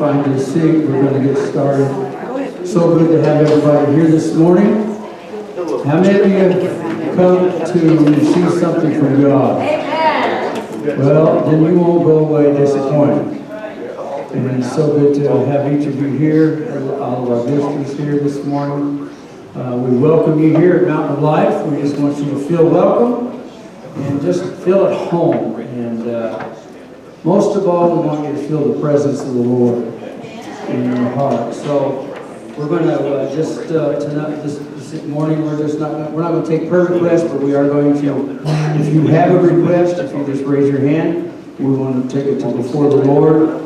find a seat, we're going to get started. So good to have everybody here this morning. How many of you have come to receive something from God? Well, then you won't go away disappointed. And it's so good to have each of you here, all of our visitors here this morning. We welcome you here at Mountain of Life. We just want you to feel welcome and just feel at home. And most of all, we want you to feel the presence of the Lord in your heart. So we're going to tonight, this morning, we're not going to take prayer requests, but we are going to, if you have a request, if you just raise your hand, we want to take it to before the Lord.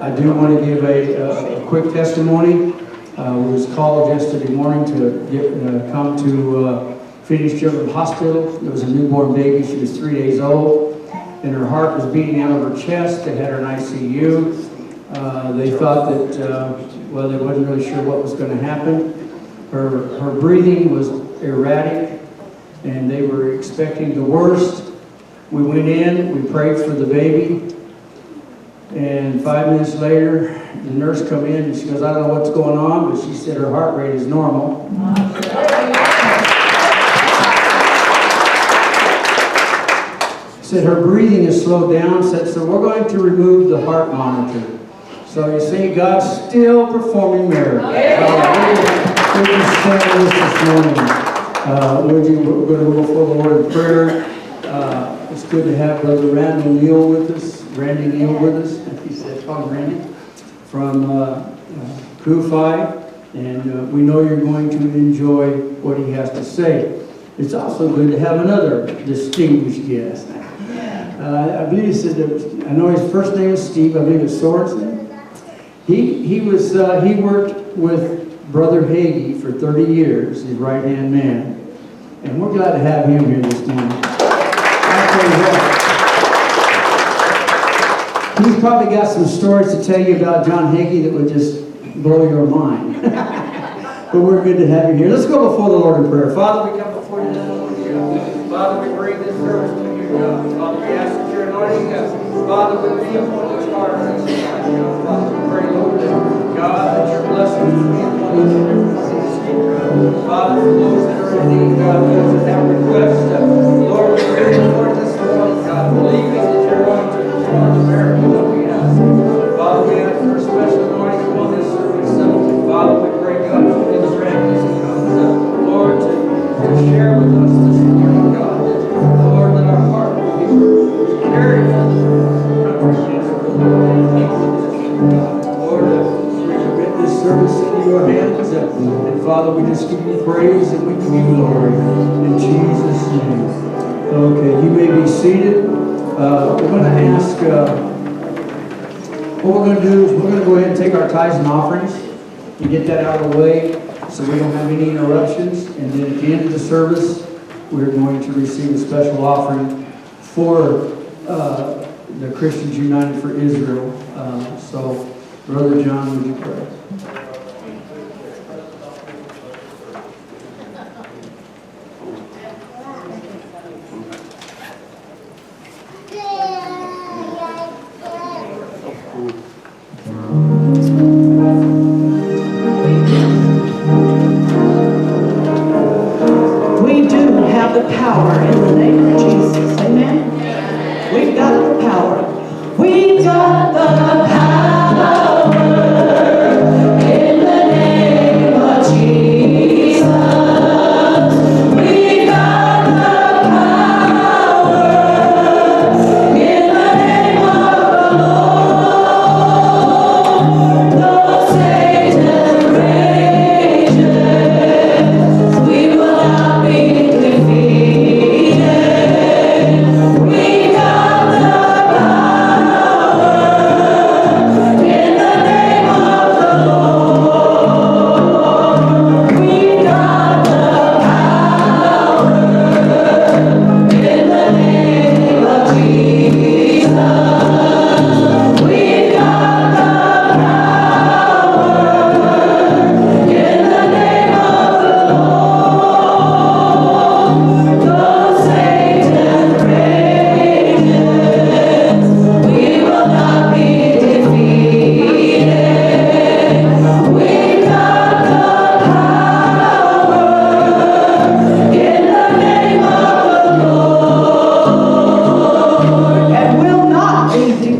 I do want to give a quick testimony. We was called yesterday morning to come to Phoenix Children's Hospital. There was a newborn baby. She was 3 days old, and her heart was beating out of her chest. They had her in ICU. They thought that, well, they wasn't really sure what was going to happen. Her breathing was erratic, and they were expecting the worst. We went in, we prayed for the baby, and 5 minutes later, the nurse come in, and she goes, I don't know what's going on, but she said her heart rate is normal. Said her breathing is slowed down, said, so we're going to remove the heart monitor. So you see, God's still performing miracles. Would you stand with us this morning? We're going to go before the Lord in prayer. It's good to have Brother Neal with us. Randy Neal with us. He said, call him Randy. From CUFI. And we know you're going to enjoy what he has to say. It's also good to have another distinguished guest. I believe he said that, I know his first name is Steve. I believe it's Sorensen. He worked with Brother Hagee for 30 years, his right-hand man. And we're glad to have him here this morning. I'll tell you what. He's probably got some stories to tell you about John Hagee that would just blow your mind. But we're good to have you here. Let's go before the Lord in prayer. Father, we come before you this morning. Father, we bring this service to you, God. Father, we ask that you're anointing us. Father, we be upon each heart. Father, we pray, Lord, that God, that your blessings will be upon each and every one in this room. Father, for those that are in need, God, those that have requests, Lord, we pray, Lord, this morning, God, believing that you're going to perform the miracle that we ask. Father, we ask for a special anointing upon this service. Father, we pray, God, for these families that comes, Lord, to share with us this morning, God, that, Lord, that our heart will be carried for the country, Lord, we commit this service into your hands, and Father, we just give you praise and we give you glory in Jesus' name. Okay, you may be seated. We're going to ask, what we're going to do is we're going to go ahead and take our tithes and offerings and get that out of the way so we don't have any interruptions. And then at the end of the service, we're going to receive a special offering for the Christians United for Israel. So, Brother John, would you pray? We got the power.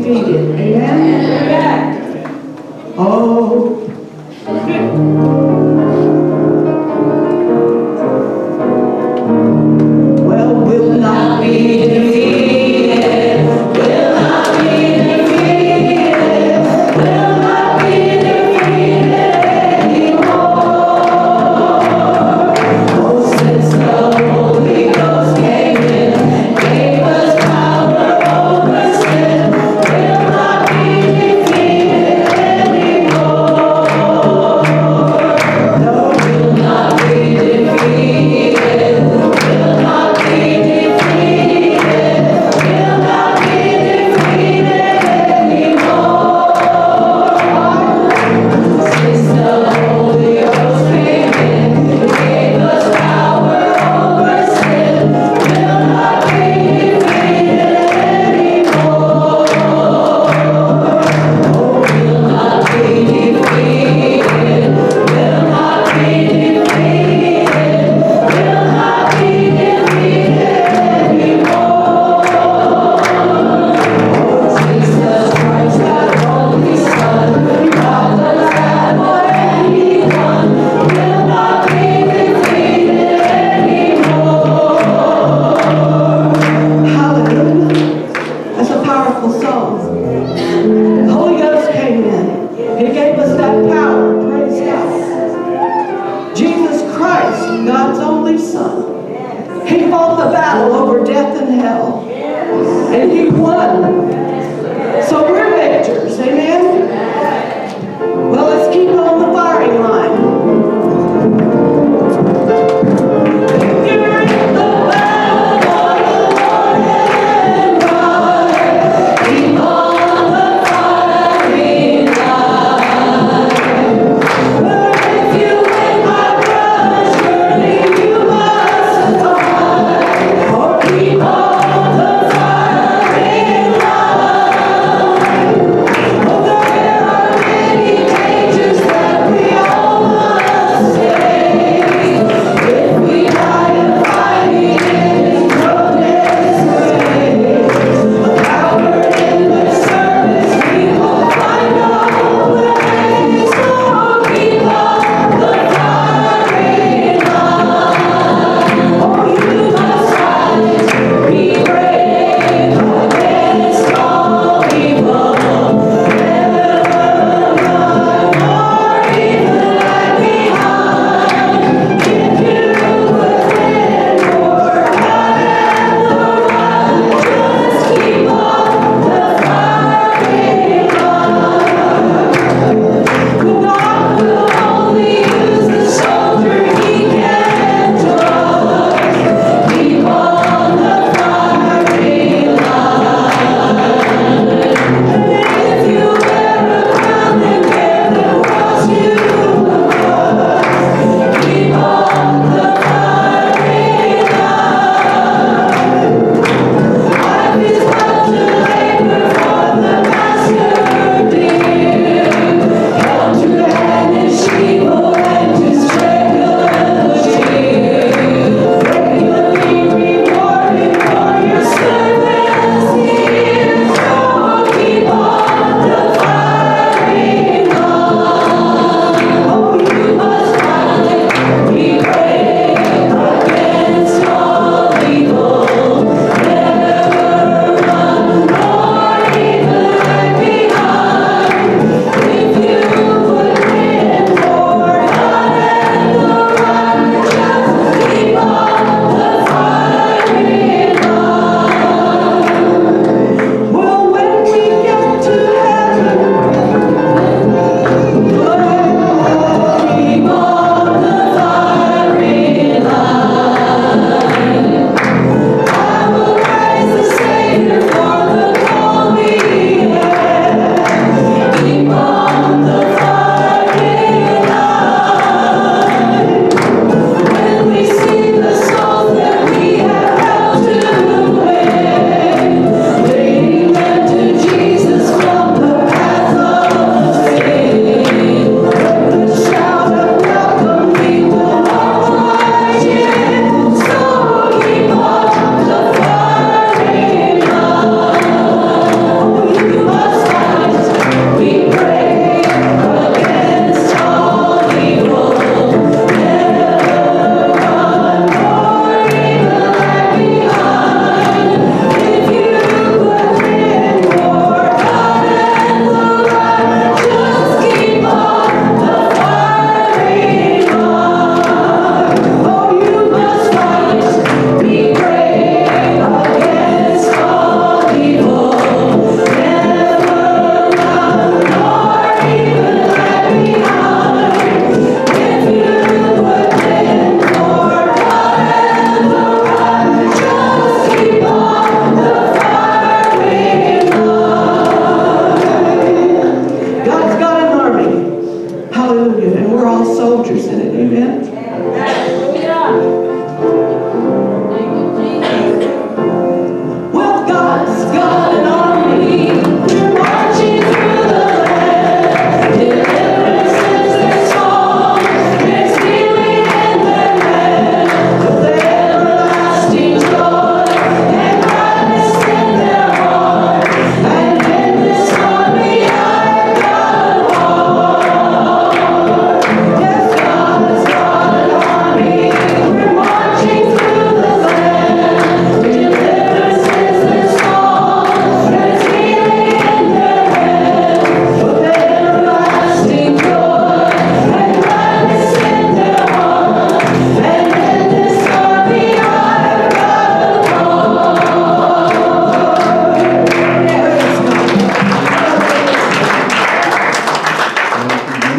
defeated. Amen? Oh. Well, we'll not be defeated. We'll not be defeated. We'll not be defeated anymore. Oh, since the Holy Ghost came in, gave us power over sin, we'll not be defeated anymore.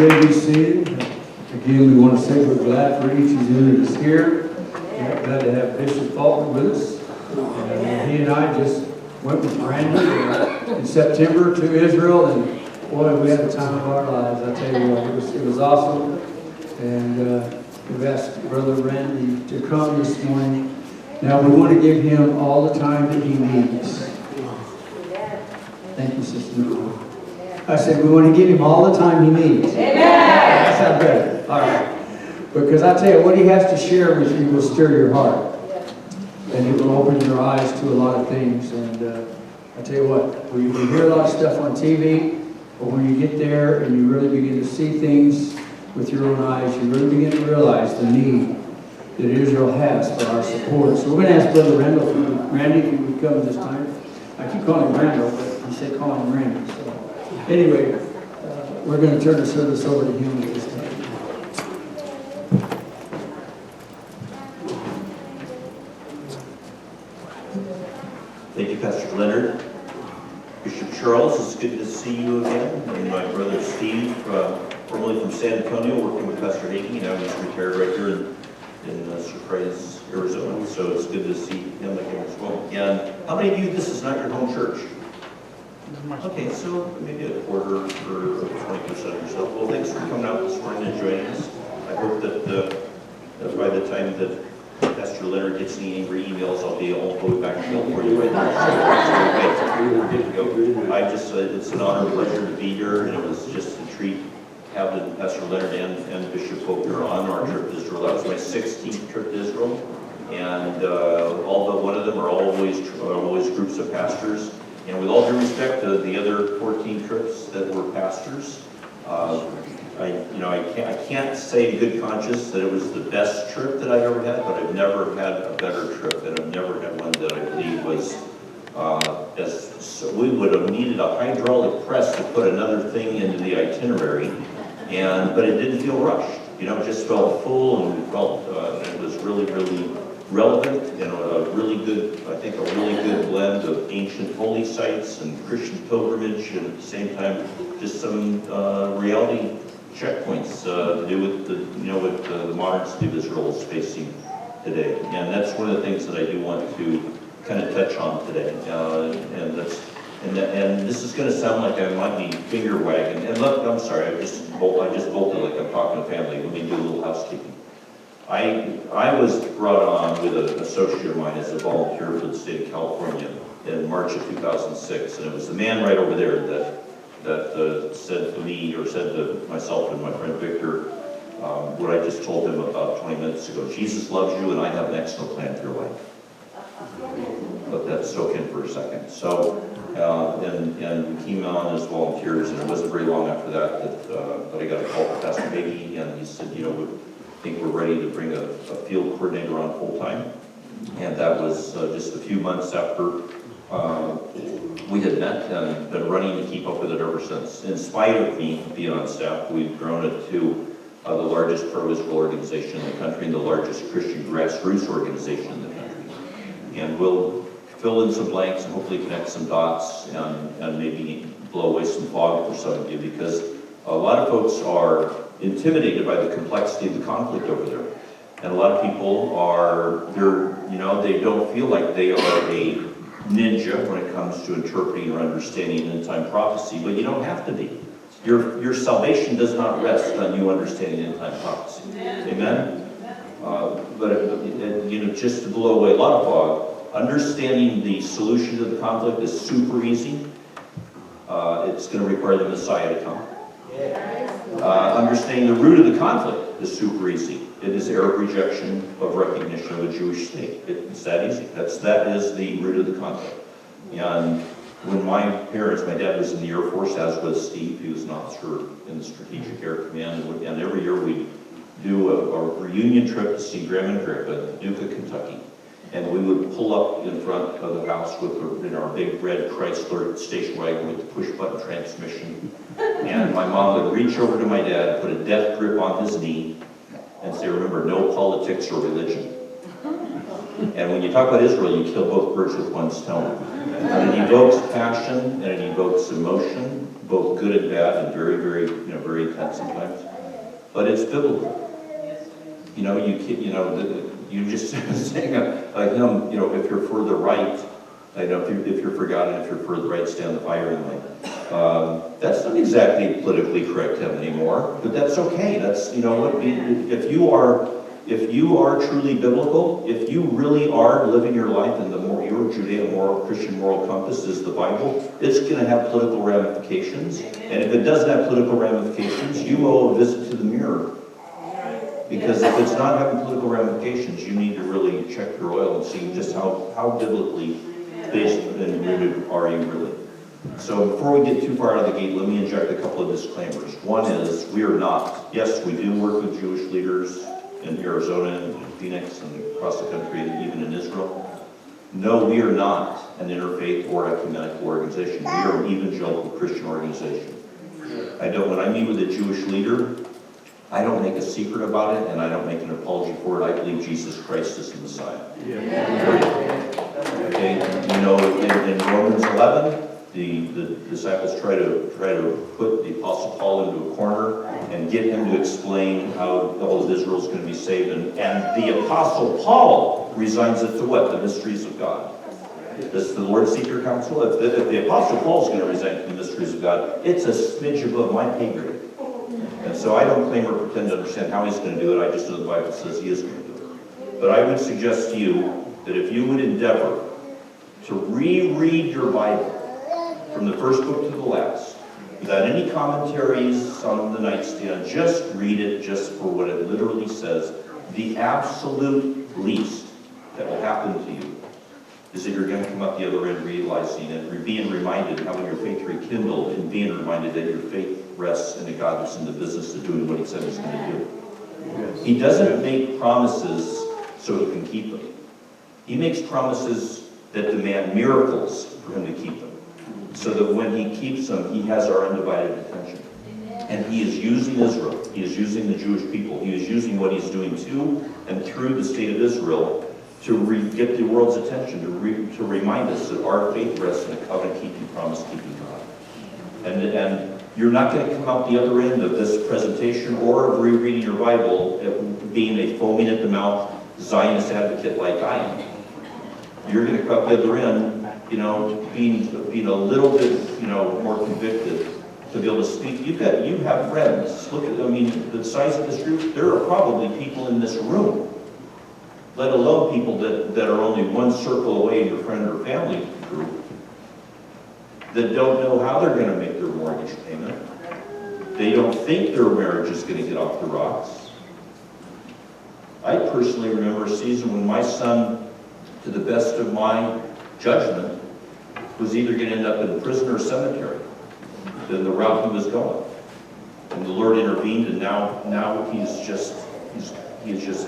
may be seated. Again, we want to say we're glad for each of you that's here. We're glad to have Bishop Faulkner with us. He and I just went with Randy in September to Israel, and boy, we had the time of our lives. I tell you what, it was awesome. And we've asked Brother Randy to come this morning. Now, we want to give him all the time that he needs. Thank you, Sister Nicole. I said we want to give him all the time he needs. Amen. That sounds good. All right. Because I tell you, what he has to share with you will stir your heart. And it will open your eyes to a lot of things. And I tell you what, we hear a lot of stuff on TV, but when you get there and you really begin to see things with your own eyes, you really begin to realize the need that Israel has for our support. So we're going to ask Brother Randy if he would come this time. I keep calling him Randall, but he said call him Randy. So anyway, we're going to turn the service over to him at this time. Thank you, Pastor Leonard. Bishop Charles, it's good to see you again. And my brother Steve, formerly from San Antonio, working with Pastor Hagee. Now he's retired right here in Surprise, Arizona. So it's good to see him again as well. And how many of you, this is not your home church? Okay, so maybe a quarter or 20% or so. Well, thanks for coming out this morning and joining us. I hope that by the time that Pastor Leonard gets any angry emails, I'll be all the way back to Bill for you right now. It's an honor and pleasure to be here, and it was just a treat having Pastor Leonard and Bishop Faulkner on our trip to Israel. That was my 16th trip to Israel, and all but one of them are always groups of pastors. And with all due respect to the other 14 trips that were pastors, I can't say in good conscience that it was the best trip that I ever had, but I've never had a better trip, and I've never had one that I believe was so we would have needed a hydraulic press to put another thing into the itinerary, but it didn't feel rushed. It just felt full, and we felt it was really, really relevant, and a really good blend of ancient holy sites and Christian pilgrimage, and at the same time, just some reality checkpoints to do with what the modern state of Israel is facing today. And that's one of the things that I do want to kind of touch on today. And this is going to sound like I might be finger wagging. And look, I'm sorry, I just bolted like I'm talking to family. Let me do a little housekeeping. I was brought on with an associate of mine as a volunteer for the state of California in March of 2006, and it was the man right over there that said to me, or said to myself and my friend Victor, what I just told him about 20 minutes ago. Jesus loves you, and I have an excellent plan for your life. Let that soak in for a second. So, and we came on as volunteers, and it wasn't very long after that I got a call from Pastor Hagee, and he said, I think we're ready to bring a field coordinator on full time. And that was just a few months after we had met, and been running to keep up with it ever since. In spite of me being on staff, we've grown it to the largest pro-Israel organization in the country and the largest Christian grassroots organization in the country. And we'll fill in some blanks and hopefully connect some dots and maybe blow away some fog for some of you, because a lot of folks are intimidated by the complexity of the conflict over there. And a lot of people they don't feel like they are a ninja when it comes to interpreting or understanding end-time prophecy, but you don't have to be. Your salvation does not rest on you understanding end-time prophecy. Amen? But just to blow away a lot of fog, understanding the solution to the conflict is super easy. It's going to require the Messiah to come. Understanding the root of the conflict is super easy. It is Arab rejection of recognition of a Jewish state. It's that easy. That is the root of the conflict. And when my dad was in the Air Force, as was Steve. He was an officer in the Strategic Air Command. And every year we do a reunion trip to see Grandma and Grandpa in Paducah, Kentucky. And we would pull up in front of the house in our big red Chrysler station wagon with the push-button transmission. And my mom would reach over to my dad, put a death grip on his knee, and say, remember, no politics or religion. And when you talk about Israel, you kill both birds with one stone. And it evokes passion and it evokes emotion, both good and bad, and very, very, very intense sometimes. But it's biblical. You just saying a hymn, if you're for the right, if you're for God and if you're for the right, stay on the firing line. That's not exactly politically correct hymn anymore, but that's okay. That's, if you are truly biblical, if you really are living your life in your Judeo-moral, Christian moral compass is the Bible, it's going to have political ramifications. And if it doesn't have political ramifications, you owe a visit to the mirror. Because if it's not having political ramifications, you need to really check your oil and see just how biblically based and rooted are you really. So before we get too far out of the gate, let me inject a couple of disclaimers. One is, we are not. Yes, we do work with Jewish leaders in Arizona and Phoenix and across the country, and even in Israel. No, we are not an interfaith or ecumenical organization. We are an evangelical Christian organization. When I meet with a Jewish leader, I don't make a secret about it, and I don't make an apology for it. I believe Jesus Christ is the Messiah. Okay, in Romans 11, the disciples try to put the Apostle Paul into a corner and get him to explain how all of Israel is going to be saved. And the Apostle Paul resigns it to what? The mysteries of God. Does the Lord seek your counsel? If the Apostle Paul is going to resign to the mysteries of God, it's a smidge above my pay grade. And so I don't claim or pretend to understand how he's going to do it. I just know the Bible says he is going to do it. But I would suggest to you that if you would endeavor to reread your Bible from the first book to the last, without any commentaries on the nightstand, just read it just for what it literally says, the absolute least that will happen to you is that you're going to come up the other end realizing and being reminded, having your faith rekindled, and being reminded that your faith rests in a God that's in the business of doing what he said he's going to do. Yes. He doesn't make promises so he can keep them. He makes promises that demand miracles for him to keep them. So that when he keeps them, he has our undivided attention. And he is using Israel. He is using the Jewish people. He is using what he's doing to and through the state of Israel to get the world's attention, to remind us that our faith rests in a covenant-keeping, promise-keeping God. And you're not going to come out the other end of this presentation or of rereading your Bible being a foaming at the mouth Zionist advocate like I am. You're going to come out the other end, being a little bit, more convicted to be able to speak. You have friends. Look at, the size of this group. There are probably people in this room, let alone people that are only one circle away in your friend or family group, that don't know how they're going to make their mortgage payment. They don't think their marriage is going to get off the rocks. I personally remember a season when my son, to the best of my judgment, was either going to end up in prison or cemetery than the route he was going. And the Lord intervened, and now he is just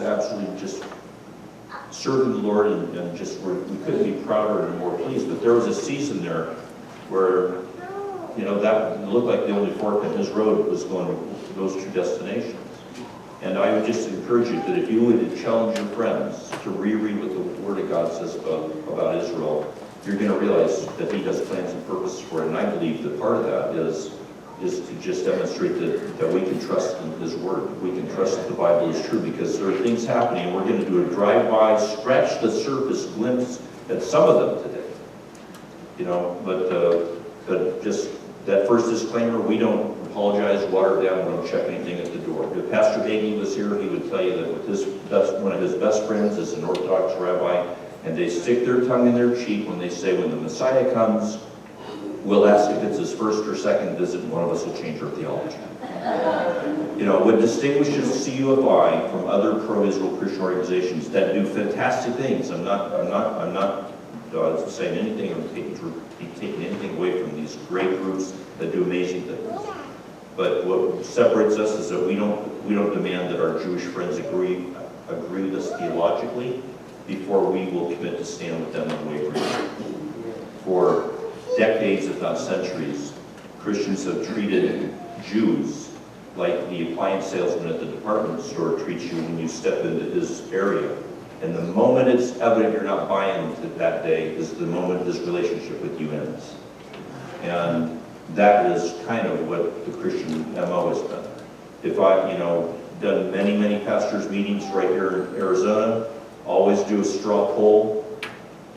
absolutely just serving the Lord, and just we couldn't be prouder and more pleased. But there was a season there where that looked like the only fork in his road was going to those two destinations. And I would just encourage you that if you would challenge your friends to reread what the Word of God says about Israel, you're going to realize that he has plans and purposes for it. And I believe that part of that is to just demonstrate that we can trust in his Word. We can trust that the Bible is true, because there are things happening. We're going to do a drive-by, scratch the surface glimpse at some of them today. But just that first disclaimer, we don't apologize, water it down, we don't check anything at the door. If Pastor Hagee was here, he would tell you that one of his best friends is an Orthodox rabbi, and they stick their tongue in their cheek when they say, when the Messiah comes, we'll ask if it's his first or second visit, and one of us will change our theology. What distinguishes CUFI from other pro-Israel Christian organizations that do fantastic things, I'm not saying anything or taking anything away from these great groups that do amazing things. But what separates us is that we don't demand that our Jewish friends agree with us theologically before we will commit to stand with them unwaveringly. For decades, if not centuries, Christians have treated Jews like the appliance salesman at the department store treats you when you step into his area. And the moment it's evident you're not buying to that day is the moment this relationship with you ends. And that is kind of what the Christian MO has been. If I, done many, many pastors' meetings right here in Arizona, always do a straw poll.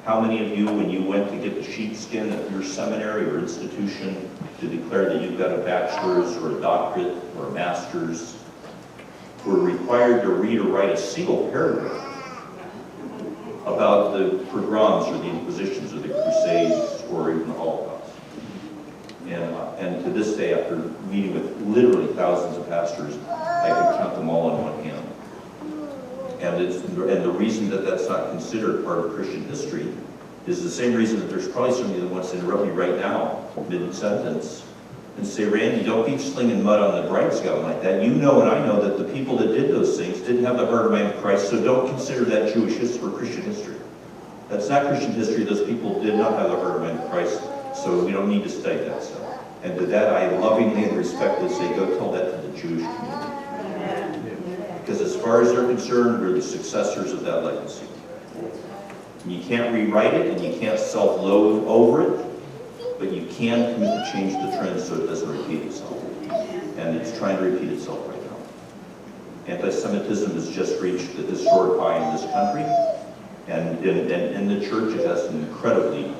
How many of you, when you went to get the sheepskin at your seminary or institution to declare that you've got a bachelor's or a doctorate or a master's, were required to read or write a single paragraph about the pogroms or the Inquisitions or the Crusades or even the Holocaust? And to this day, after meeting with literally thousands of pastors, I can count them all on one hand. And the reason that that's not considered part of Christian history is the same reason that there's probably somebody that wants to interrupt me right now, mid-sentence, and say, Randy, don't be slinging mud on the bride's gown like that. You know and I know that the people that did those things didn't have the heart of man of Christ, so don't consider that Jewish history or Christian history. That's not Christian history. Those people did not have the heart of man of Christ, so we don't need to study that stuff. And to that, I lovingly and respectfully say, go tell that to the Jewish community. Because as far as they're concerned, we're the successors of that legacy. And you can't rewrite it, and you can't self-loathe over it, but you can commit to change the trend so it doesn't repeat itself. And it's trying to repeat itself right now. Anti-Semitism has just reached the historic high in this country, and in the church it has an incredibly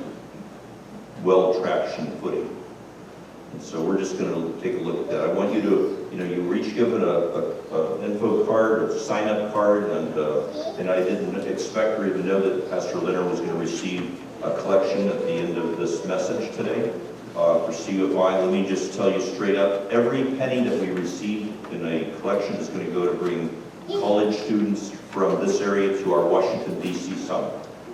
well-traction footing. And so we're just going to take a look at that. I want you to, you were each given an info card, a sign-up card, and I didn't expect or even know that Pastor Leonard was going to receive a collection at the end of this message today for CUFI. Let me just tell you straight up, every penny that we receive in a collection is going to go to bring college students from this area to our Washington, D.C. summit.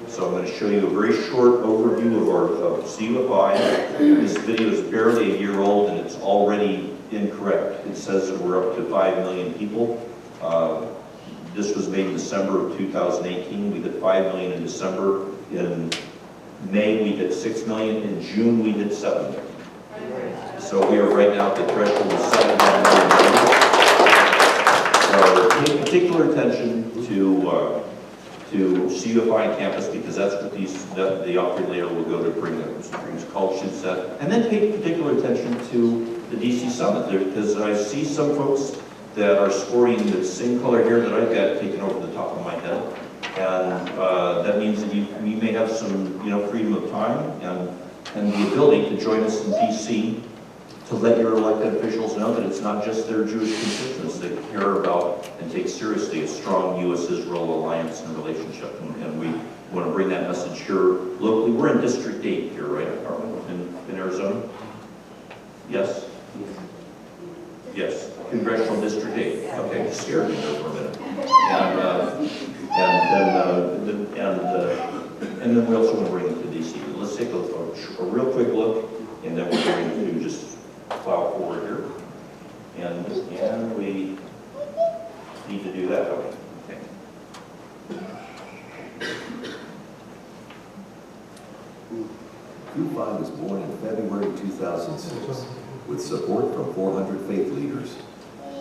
So I'm going to show you a very short overview of CUFI. This video is barely a year old and it's already incorrect. It says that we're up to 5 million people. This was made in December of 2018. We hit 5 million in December. In May we hit 6 million. In June we hit 7 million. So we are right now at the threshold of 7 million. So pay particular attention to CUFI campus, because that's what the offering later will go to bring college students at. And then pay particular attention to the DC Summit, because I see some folks that are sporting the same color hair that I've got taken over the top of my head. And that means that you may have some freedom of time and the ability to join us in DC to let your elected officials know that it's not just their Jewish constituents that care about and take seriously a strong U.S.-Israel alliance and relationship. And we want to bring that message here locally. We're in District 8 here, right, in Arizona? Yes? Yes, Congressional District 8. Okay, scared me there for a minute. And then we also want to bring it to D.C. Let's take a real quick look, and then we're going to just plow forward here. And we need to do that. Okay. CUFI was born in February 2006 with support from 400 faith leaders.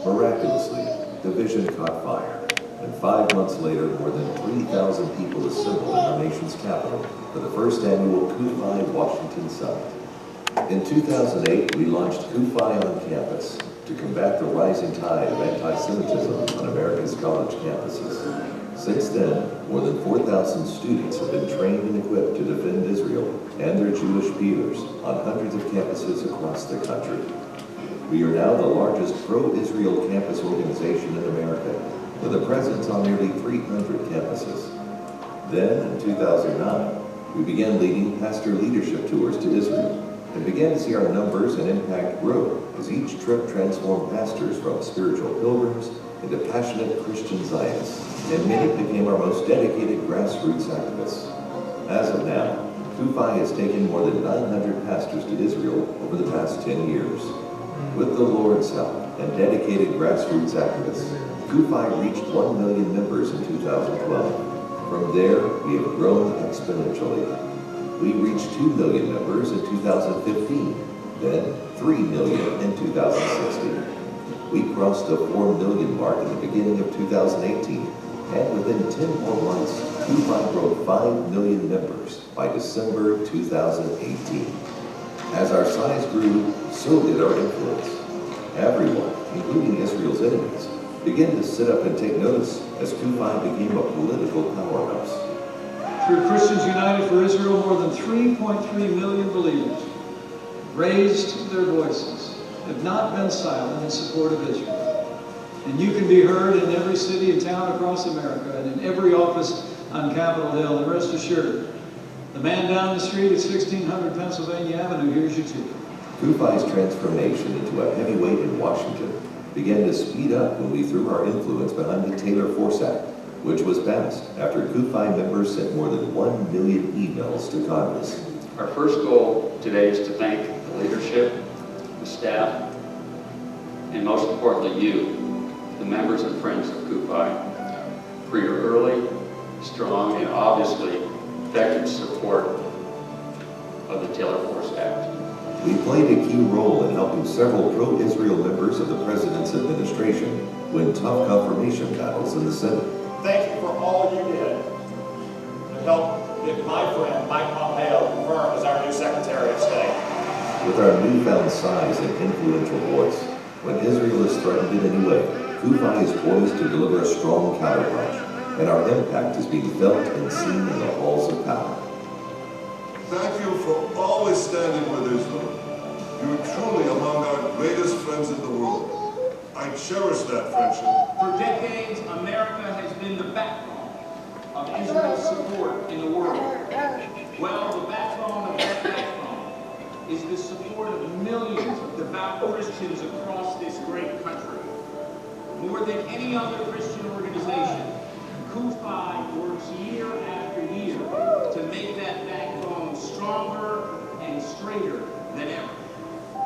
Miraculously, the vision caught fire, and 5 months later, more than 3,000 people assembled in our nation's capital for the first annual CUFI Washington Summit. In 2008, we launched CUFI on Campus to combat the rising tide of anti-Semitism on America's college campuses. Since then, more than 4,000 students have been trained and equipped to defend Israel and their Jewish peers on hundreds of campuses across the country. We are now the largest pro-Israel campus organization in America, with a presence on nearly 300 campuses. Then, in 2009, we began leading pastor leadership tours to Israel and began to see our numbers and impact grow as each trip transformed pastors from spiritual pilgrims into passionate Christian Zionists, and many became our most dedicated grassroots activists. As of now, CUFI has taken more than 900 pastors to Israel over the past 10 years. With the Lord's help and dedicated grassroots activists, CUFI reached 1 million members in 2012. From there, we have grown exponentially. We reached 2 million members in 2015, then 3 million in 2016. We crossed the 4 million mark at the beginning of 2018, And within 10 more months, CUFI broke 5 million members by December 2018. As our size grew, so did our influence. Everyone, including Israel's enemies, began to sit up and take notice as CUFI became a political powerhouse. Through Christians United for Israel, more than 3.3 million believers raised their voices, have not been silent in support of Israel. And you can be heard in every city and town across America and in every office on Capitol Hill. And rest assured, the man down the street at 1600 Pennsylvania Avenue hears you too. CUFI's transformation into a heavyweight in Washington began to speed up when we threw our influence behind the Taylor Force Act, which was passed after CUFI members sent more than 1 million emails to Congress. Our first goal today is to thank the leadership, the staff, and most importantly you, the members and friends of CUFI, for your early, strong, and obviously effective support of the Taylor Force Act. We played a key role in helping several pro-Israel members of the President's administration win tough confirmation battles in the Senate. Thank you for all you did to help get my friend Mike Pompeo confirmed as our new Secretary of State. With our newfound size and influential voice, when Israel is threatened in any way, CUFI is poised to deliver a strong counterpunch, and our impact is being felt and seen in the halls of power. Thank you for always standing with Israel. You are truly among our greatest friends in the world. I cherish that friendship. For decades, America has been the backbone of Israel's support in the world. Well, the backbone of that backbone is the support of millions of devout Christians across this great country. More than any other Christian organization, CUFI works year after year to make that backbone stronger and straighter than ever.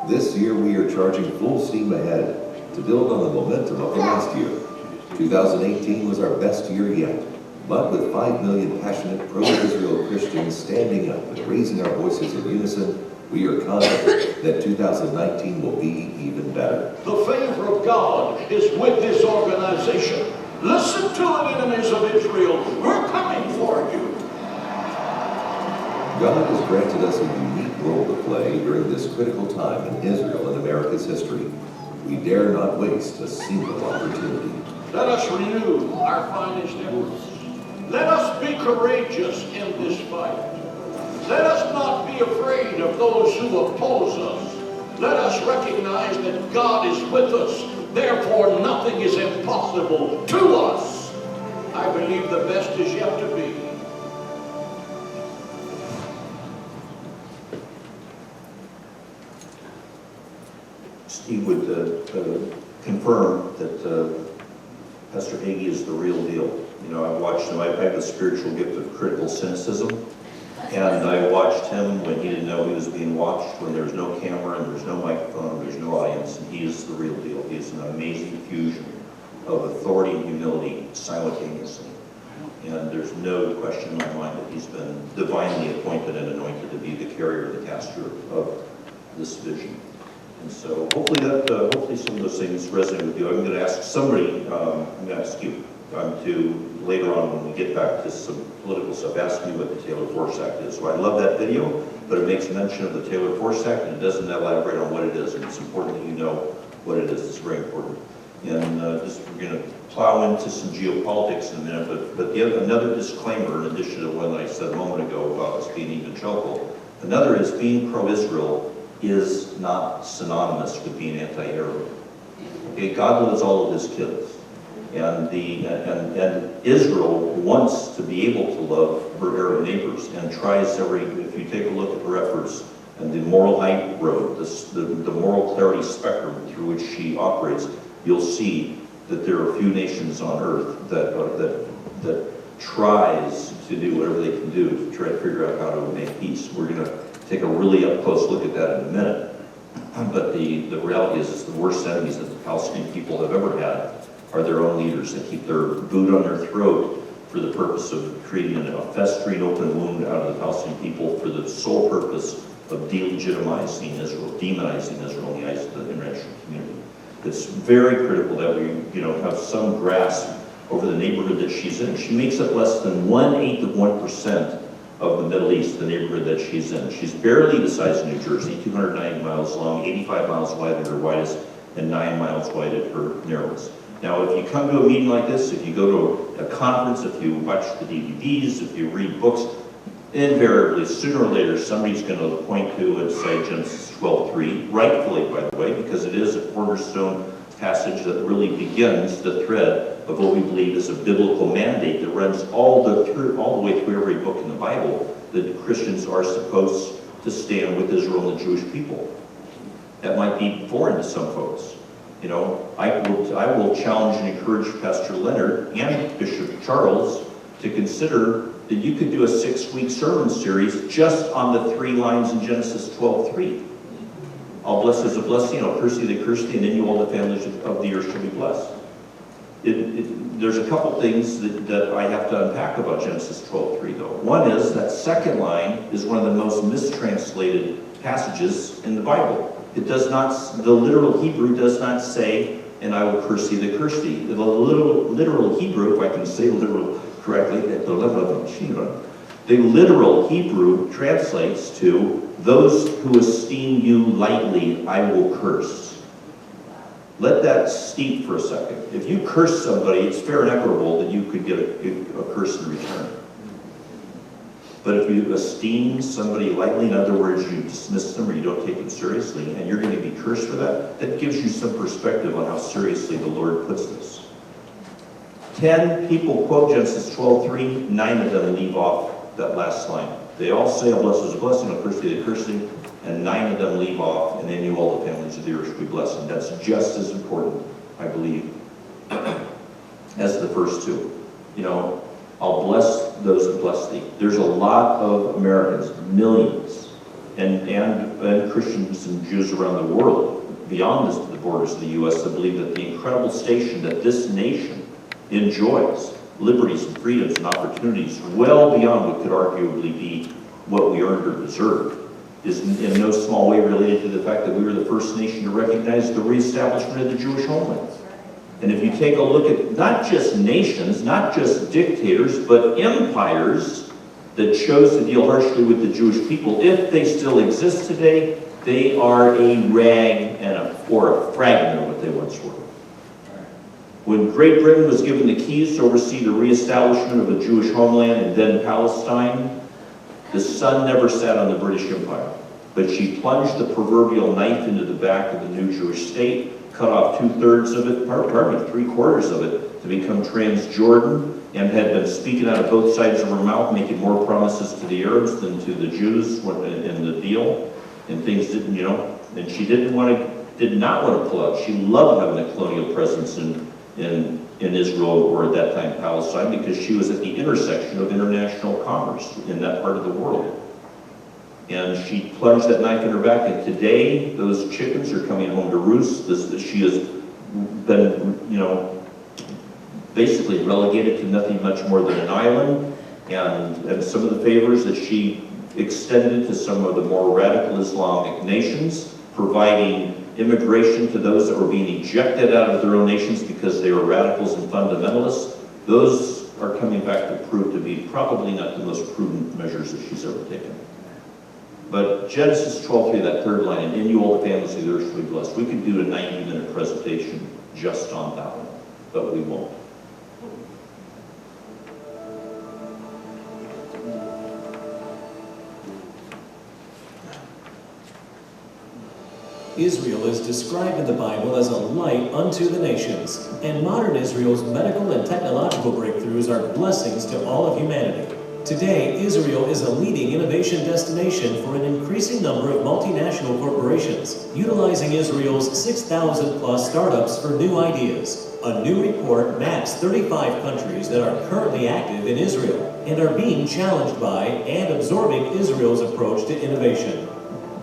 This year we are charging full steam ahead to build on the momentum of the last year. 2018 was our best year yet, but with 5 million passionate pro-Israel Christians standing up and raising our voices in unison, we are confident that 2019 will be even better. The favor of God is with this organization. Listen to it, enemies of Israel. We're coming for you. God has granted us a unique role to play during this critical time in Israel and America's history. We dare not waste a single opportunity. Let us renew our finest efforts. Let us be courageous in this fight. Let us not be afraid of those who oppose us. Let us recognize that God is with us. Therefore, nothing is impossible to us. I believe the best is yet to be. Steve would confirm that Pastor Hagee is the real deal. You know, I've watched him. I have the spiritual gift of critical cynicism. And I watched him when he didn't know he was being watched, when there was no camera and there's no microphone, there's no audience, and he is the real deal. He is an amazing fusion of authority and humility simultaneously. And there's no question in my mind that he's been divinely appointed and anointed to be the carrier, the caster of this vision. And so hopefully some of those things resonate with you. I'm going to ask somebody, I'm going to ask you to later on when we get back to some political stuff, ask me what the Taylor Force Act is. So I love that video, but it makes mention of the Taylor Force Act and it doesn't elaborate on what it is. And it's important that you know what it is. It's very important. And we're going to plow into some geopolitics in a minute, but another disclaimer in addition to one that I said a moment ago about us being evangelical. Another is being pro-Israel is not synonymous with being anti-Arab. Okay, God loves all of his kids. And Israel wants to be able to love her Arab neighbors and tries if you take a look at her efforts and the moral height road, the moral clarity spectrum through which she operates, you'll see that there are few nations on earth that tries to do whatever they can do to try to figure out how to make peace. We're going to take a really up-close look at that in a minute. But the reality is the worst enemies that the Palestinian people have ever had are their own leaders that keep their boot on their throat for the purpose of creating a festering open wound out of the Palestinian people for the sole purpose of delegitimizing Israel, demonizing Israel in the eyes of the international community. It's very critical that we have some grasp over the neighborhood that she's in. She makes up less than 1/8 of 1% of the Middle East, the neighborhood that she's in. She's barely the size of New Jersey, 290 miles long, 85 miles wide at her widest, and 9 miles wide at her narrowest. Now, if you come to a meeting like this, if you go to a conference, if you watch the DVDs, if you read books, invariably, sooner or later, somebody's going to point to and say Genesis 12:3, rightfully, by the way, because it is a cornerstone passage that really begins the thread of what we believe is a biblical mandate that runs all the way through every book in the Bible, that Christians are supposed to stand with Israel and the Jewish people. That might be foreign to some folks. You know, I will challenge and encourage Pastor Leonard and Bishop Charles to consider that you could do a 6-week sermon series just on the 3 lines in Genesis 12:3. I'll bless as a blessing, I'll curse you that curse thee, and in you all the families of the earth shall be blessed. There's a couple things that I have to unpack about Genesis 12:3 though. One is that second line is one of the most mistranslated passages in the Bible. It does not, the literal Hebrew does not say, and I will curse thee that curse thee. The literal Hebrew, if I can say literal correctly, the literal Hebrew translates to, those who esteem you lightly, I will curse. Let that steep for a second. If you curse somebody, it's fair and equitable that you could get a curse in return. But if you esteem somebody lightly, in other words, you dismiss them or you don't take them seriously, and you're going to be cursed for that, that gives you some perspective on how seriously the Lord puts this. 10 people quote Genesis 12:3, 9 of them leave off that last line. They all say, I'll bless as a blessing, I'll curse thee that curse thee, and 9 of them leave off, and in you all the families of the earth shall be blessed. And that's just as important, I believe, as the first 2. You know, I'll bless those that bless thee. There's a lot of Americans, millions, and Christians and Jews around the world, beyond the borders of the U.S., that believe that the incredible station that this nation enjoys, liberties and freedoms and opportunities well beyond what could arguably be what we earned or deserved, is in no small way related to the fact that we were the first nation to recognize the reestablishment of the Jewish homeland. And if you take a look at not just nations, not just dictators, but empires that chose to deal harshly with the Jewish people, if they still exist today, they are a rag or a fragment of what they once were. When Great Britain was given the keys to oversee the reestablishment of a Jewish homeland and then Palestine, the sun never set on the British Empire, but she plunged the proverbial knife into the back of the new Jewish state, cut off 2/3 of it, pardon me, 3/4 of it, to become Transjordan, and had been speaking out of both sides of her mouth, making more promises to the Arabs than to the Jews in the deal, and things didn't, you know, and she did not want to pull out. She loved having a colonial presence in Israel, or at that time Palestine, because she was at the intersection of international commerce in that part of the world. And she plunged that knife in her back, and today those chickens are coming home to roost. She has been, you know, basically relegated to nothing much more than an island, and some of the favors that she extended to some of the more radical Islamic nations, providing immigration to those that were being ejected out of their own nations because they were radicals and fundamentalists, those are coming back to prove to be probably not the most prudent measures that she's ever taken. But Genesis 12:3, that third line, and in you all the families of the earth shall be blessed. We could do a 90-minute presentation just on that one, but we won't. Israel is described in the Bible as a light unto the nations, and modern Israel's medical and technological breakthroughs are blessings to all of humanity. Today, Israel is a leading innovation destination for an increasing number of multinational corporations, utilizing Israel's 6,000+ startups for new ideas. A new report maps 35 countries that are currently active in Israel and are being challenged by and absorbing Israel's approach to innovation.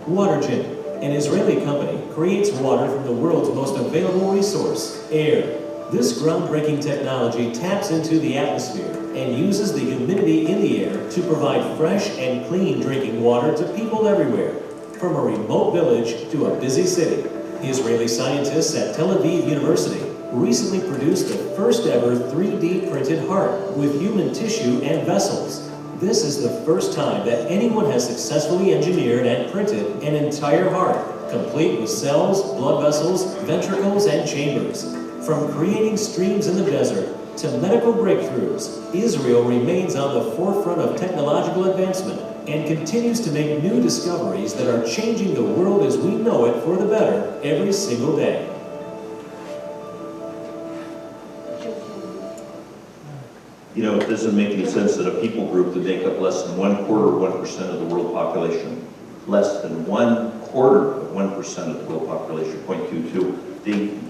Watergen, an Israeli company, creates water from the world's most available resource, air. This groundbreaking technology taps into the atmosphere and uses the humidity in the air to provide fresh and clean drinking water to people everywhere, from a remote village to a busy city. Israeli scientists at Tel Aviv University recently produced the first ever 3D printed heart with human tissue and vessels. This is the first time that anyone has successfully engineered and printed an entire heart, complete with cells, blood vessels, ventricles, and chambers. From creating streams in the desert to medical breakthroughs, Israel remains on the forefront of technological advancement and continues to make new discoveries that are changing the world as we know it for the better every single day. You know, it doesn't make any sense that a people group that make up less than 1/4 of the world population, less than 1/4 of the world population, 0.22,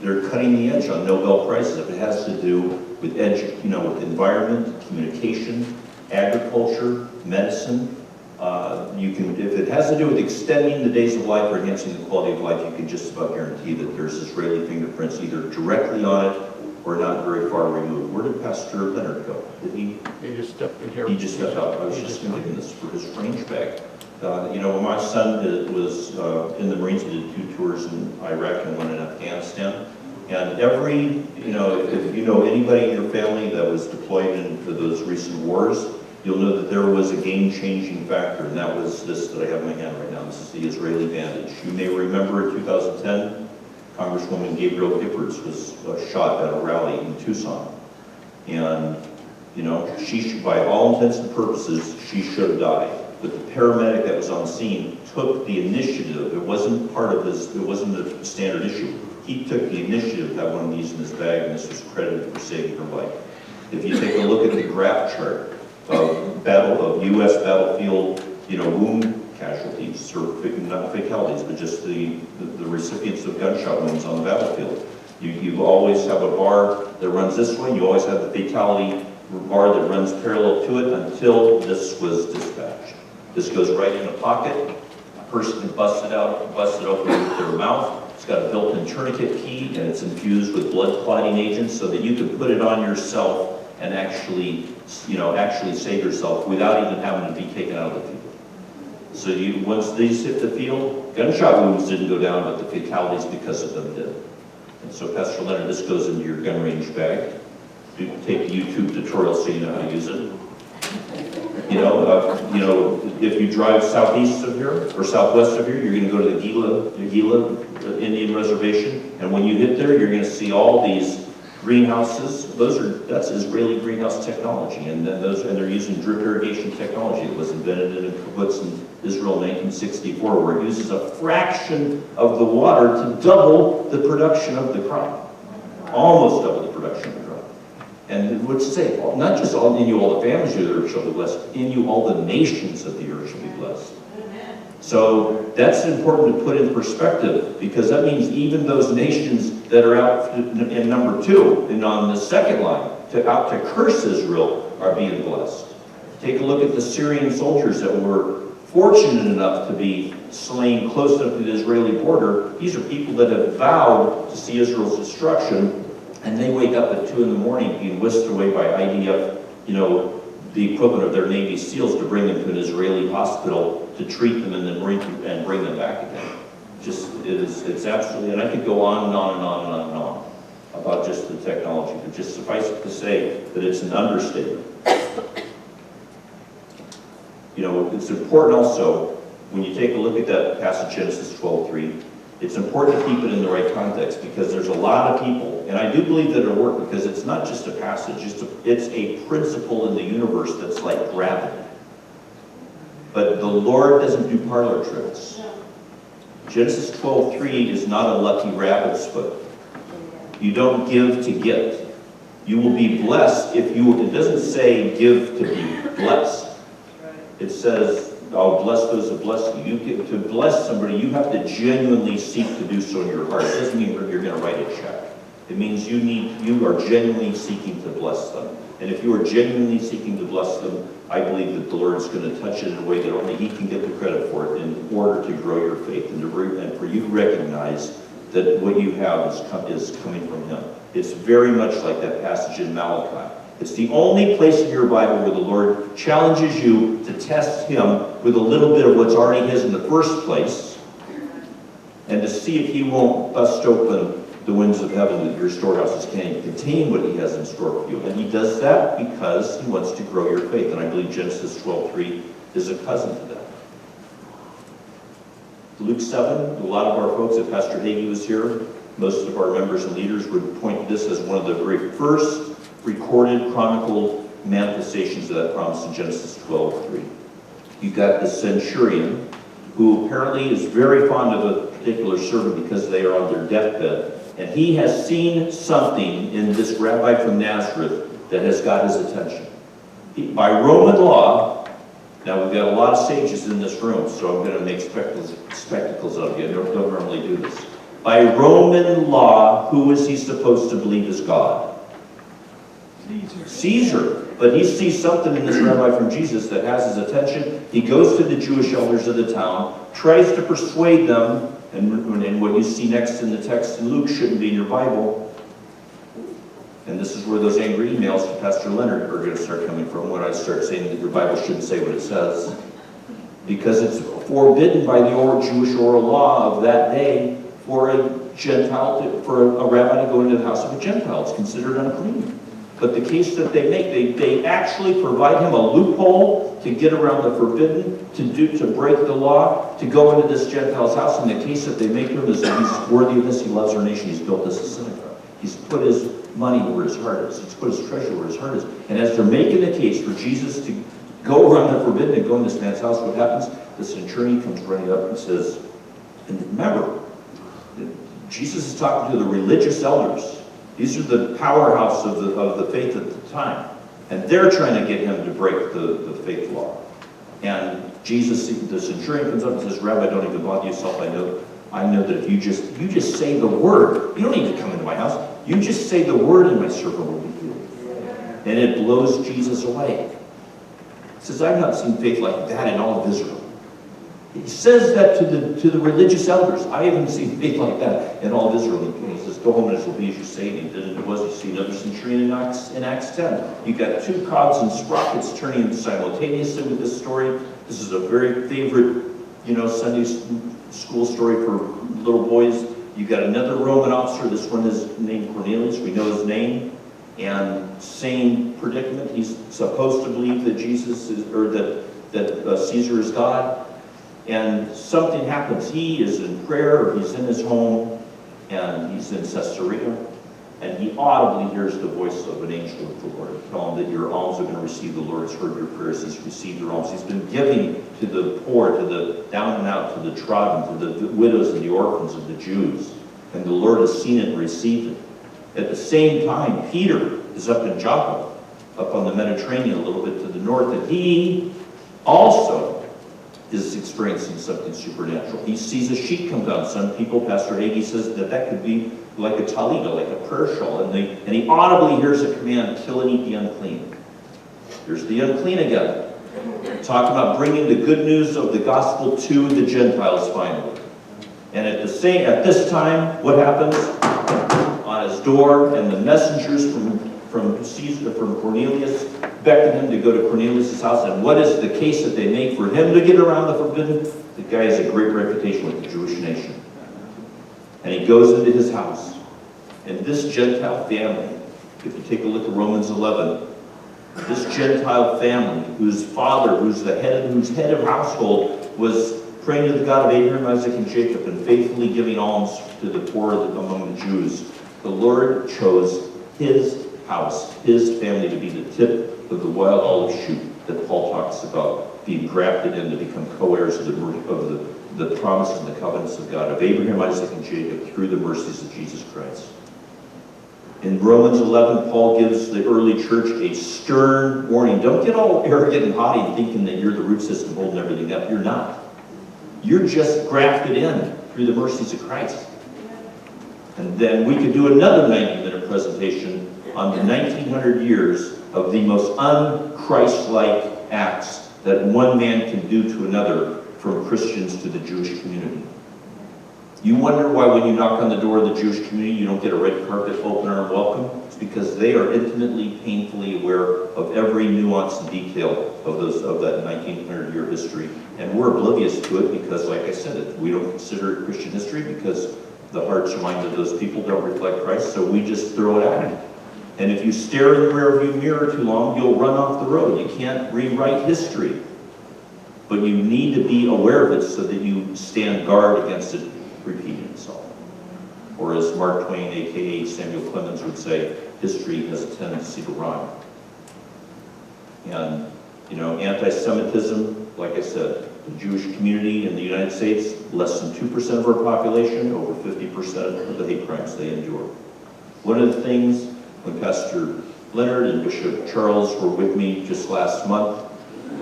they're cutting the edge on Nobel Prizes. If it has to do with with environment, communication, agriculture, medicine, if it has to do with extending the days of life or enhancing the quality of life, you can just about guarantee that there's Israeli fingerprints either directly on it or not very far removed. Where did Pastor Leonard go? Did he? He just stepped in here. He just stepped out. I was just thinking this for his range bag. When my son was in the Marines, he did 2 tours in Iraq and 1 in Afghanistan. And if you know anybody in your family that was deployed into those recent wars, you'll know that there was a game-changing factor, and that was this that I have in my hand right now. This is the Israeli bandage. You may remember in 2010, Congresswoman Gabrielle Giffords was shot at a rally in Tucson. And, by all intents and purposes, she should have died. But the paramedic that was on scene took the initiative. It wasn't it wasn't a standard issue. He took the initiative to have one of these in his bag, and this was credited for saving her life. If you take a look at the graph chart of U.S. battlefield, wound casualties, or not fatalities, but just the recipients of gunshot wounds on the battlefield. You always have a bar that runs this way. You always have the fatality bar that runs parallel to it until this was dispatched. This goes right in a pocket. A person can bust it open with their mouth. It's got a built-in tourniquet key, and it's infused with blood clotting agents so that you can put it on yourself and actually save yourself without even having to be taken out of the field. So once these hit the field, gunshot wounds didn't go down, but the fatalities because of them did. And so, Pastor Leonard, this goes into your gun range bag. You take the YouTube tutorial so you know how to use it. If you drive southeast of here or southwest of here, you're going to go to the Gila Indian Reservation, and when you hit there, you're going to see all these greenhouses. That's Israeli greenhouse technology, and they're using drip irrigation technology that was invented in kibbutz in Israel in 1964, where it uses a fraction of the water to double the production of the crop, almost double the production of the crop. And what's to say, not just in you all the families of the earth shall be blessed, in you all the nations of the earth shall be blessed. So that's important to put in perspective, because that means even those nations that are out in number 2 and on the second line out to curse Israel are being blessed. Take a look at the Syrian soldiers that were fortunate enough to be slain close enough to the Israeli border. These are people that have vowed to see Israel's destruction, and they wake up at 2 in the morning being whisked away by IDF, the equivalent of their Navy SEALs, to bring them to an Israeli hospital to treat them and then bring them back again. It's absolutely, and I could go on and on and on and on and on about just the technology, but just suffice it to say that it's an understatement. It's important also, when you take a look at that passage, Genesis 12:3, it's important to keep it in the right context, because there's a lot of people, and I do believe that it'll work, because it's not just a passage, it's a principle in the universe that's like gravity. But the Lord doesn't do parlor tricks. Genesis 12:3 is not a lucky rabbit's foot. You don't give to get. You will be blessed if you, it doesn't say give to be blessed. It says, I'll bless those that bless you. To bless somebody, you have to genuinely seek to do so in your heart. It doesn't mean you're going to write a check. It means you are genuinely seeking to bless them. And if you are genuinely seeking to bless them, I believe that the Lord is going to touch it in a way that only He can get the credit for it, in order to grow your faith and for you to recognize that what you have is coming from Him. It's very much like that passage in Malachi. It's the only place in your Bible where the Lord challenges you to test Him with a little bit of what's already His in the first place, and to see if He won't bust open the winds of heaven, that your storehouses can't even contain what he has in store for you. And he does that because he wants to grow your faith. And I believe Genesis 12:3 is a cousin to that. Luke 7, a lot of our folks, if Pastor Hagee was here, most of our members and leaders would point to this as one of the very first recorded, chronicled manifestations of that promise in Genesis 12:3. You've got the centurion, who apparently is very fond of a particular servant because they are on their deathbed. And he has seen something in this rabbi from Nazareth that has got his attention. By Roman law, now we've got a lot of sages in this room, so I'm going to make spectacles of you. I don't normally do this. By Roman law, who is he supposed to believe is God? Caesar. But he sees something in this rabbi from Jesus that has his attention. He goes to the Jewish elders of the town, tries to persuade them, and what you see next in the text in Luke shouldn't be in your Bible. And this is where those angry emails to Pastor Leonard are going to start coming from, when I start saying that your Bible shouldn't say what it says. Because it's forbidden by the Jewish oral law of that day for a Gentile, for a rabbi to go into the house of a Gentile. It's considered unclean. But the case that they make, they actually provide him a loophole to get around the forbidden, to break the law, to go into this Gentile's house. And the case that they make to him is that he's worthy of this, he loves our nation, he's built this a synagogue. He's put his money where his heart is. He's put his treasure where his heart is. And as they're making the case for Jesus to go around the forbidden and go in this man's house, what happens? The centurion comes running up and says, and remember, Jesus is talking to the religious elders. These are the powerhouse of the faith at the time. And they're trying to get him to break the faith law. And Jesus, the centurion comes up and says, Rabbi, don't even bother yourself. I know that if you just say the word, you don't need to come into my house. You just say the word and my servant will be healed. And it blows Jesus away. He says, I've not seen faith like that in all of Israel. He says that to the religious elders. I haven't seen faith like that in all of Israel. He says, go home and it will be as you say. And he did, and it was. You see another centurion in Acts 10. You've got two cogs and sprockets turning simultaneously with this story. This is a very favorite, Sunday school story for little boys. You've got another Roman officer. This one is named Cornelius. We know his name. And same predicament. He's supposed to believe that Jesus is, or that Caesar is God. And something happens. He is in prayer, or he's in his home, and he's in Caesarea, and he audibly hears the voice of an angel of the Lord tell him that your alms are going to receive. The Lord has heard your prayers. He's received your alms. He's been giving to the poor, to the down and out, to the trodden, to the widows and the orphans of the Jews. And the Lord has seen it and received it. At the same time, Peter is up in Joppa, up on the Mediterranean a little bit to the north, and he also is experiencing something supernatural. He sees a sheet come down. Some people, Pastor Hagee says that could be like a talita, like a prayer shawl, and he audibly hears a command, kill and eat the unclean. Here's the unclean again. Talking about bringing the good news of the gospel to the Gentiles finally. And at this time, what happens? On his door, and the messengers from Cornelius beckon him to go to Cornelius' house. And what is the case that they make for him to get around the forbidden? The guy has a great reputation with the Jewish nation. And he goes into his house. And this Gentile family, if you take a look at Romans 11, this Gentile family, whose father, who's head of household, was praying to the God of Abraham, Isaac, and Jacob, and faithfully giving alms to the poor among the Jews. The Lord chose his house, his family, to be the tip of the wild olive shoot that Paul talks about, being grafted in to become co-heirs of the promises and the covenants of God, of Abraham, Isaac, and Jacob, through the mercies of Jesus Christ. In Romans 11, Paul gives the early church a stern warning. Don't get all arrogant and haughty and thinking that you're the root system holding everything up. You're not. You're just grafted in through the mercies of Christ. And then we could do another 90-minute presentation on the 1900 years of the most un-Christ-like acts that one man can do to another, from Christians to the Jewish community. You wonder why when you knock on the door of the Jewish community you don't get a red carpet, open arm welcome? It's because they are intimately, painfully aware of every nuance and detail of that 1900-year history. And we're oblivious to it because, like I said, we don't consider it Christian history because the hearts and minds of those people don't reflect Christ, so we just throw it out. And if you stare in the rearview mirror too long, you'll run off the road. You can't rewrite history. But you need to be aware of it so that you stand guard against it repeating itself. Or as Mark Twain, a.k.a. Samuel Clemens, would say, history has a tendency to rhyme. And, you know, anti-Semitism, like I said, the Jewish community in the United States, less than 2% of our population, over 50% of the hate crimes they endure. One of the things, when Pastor Leonard and Bishop Charles were with me just last month,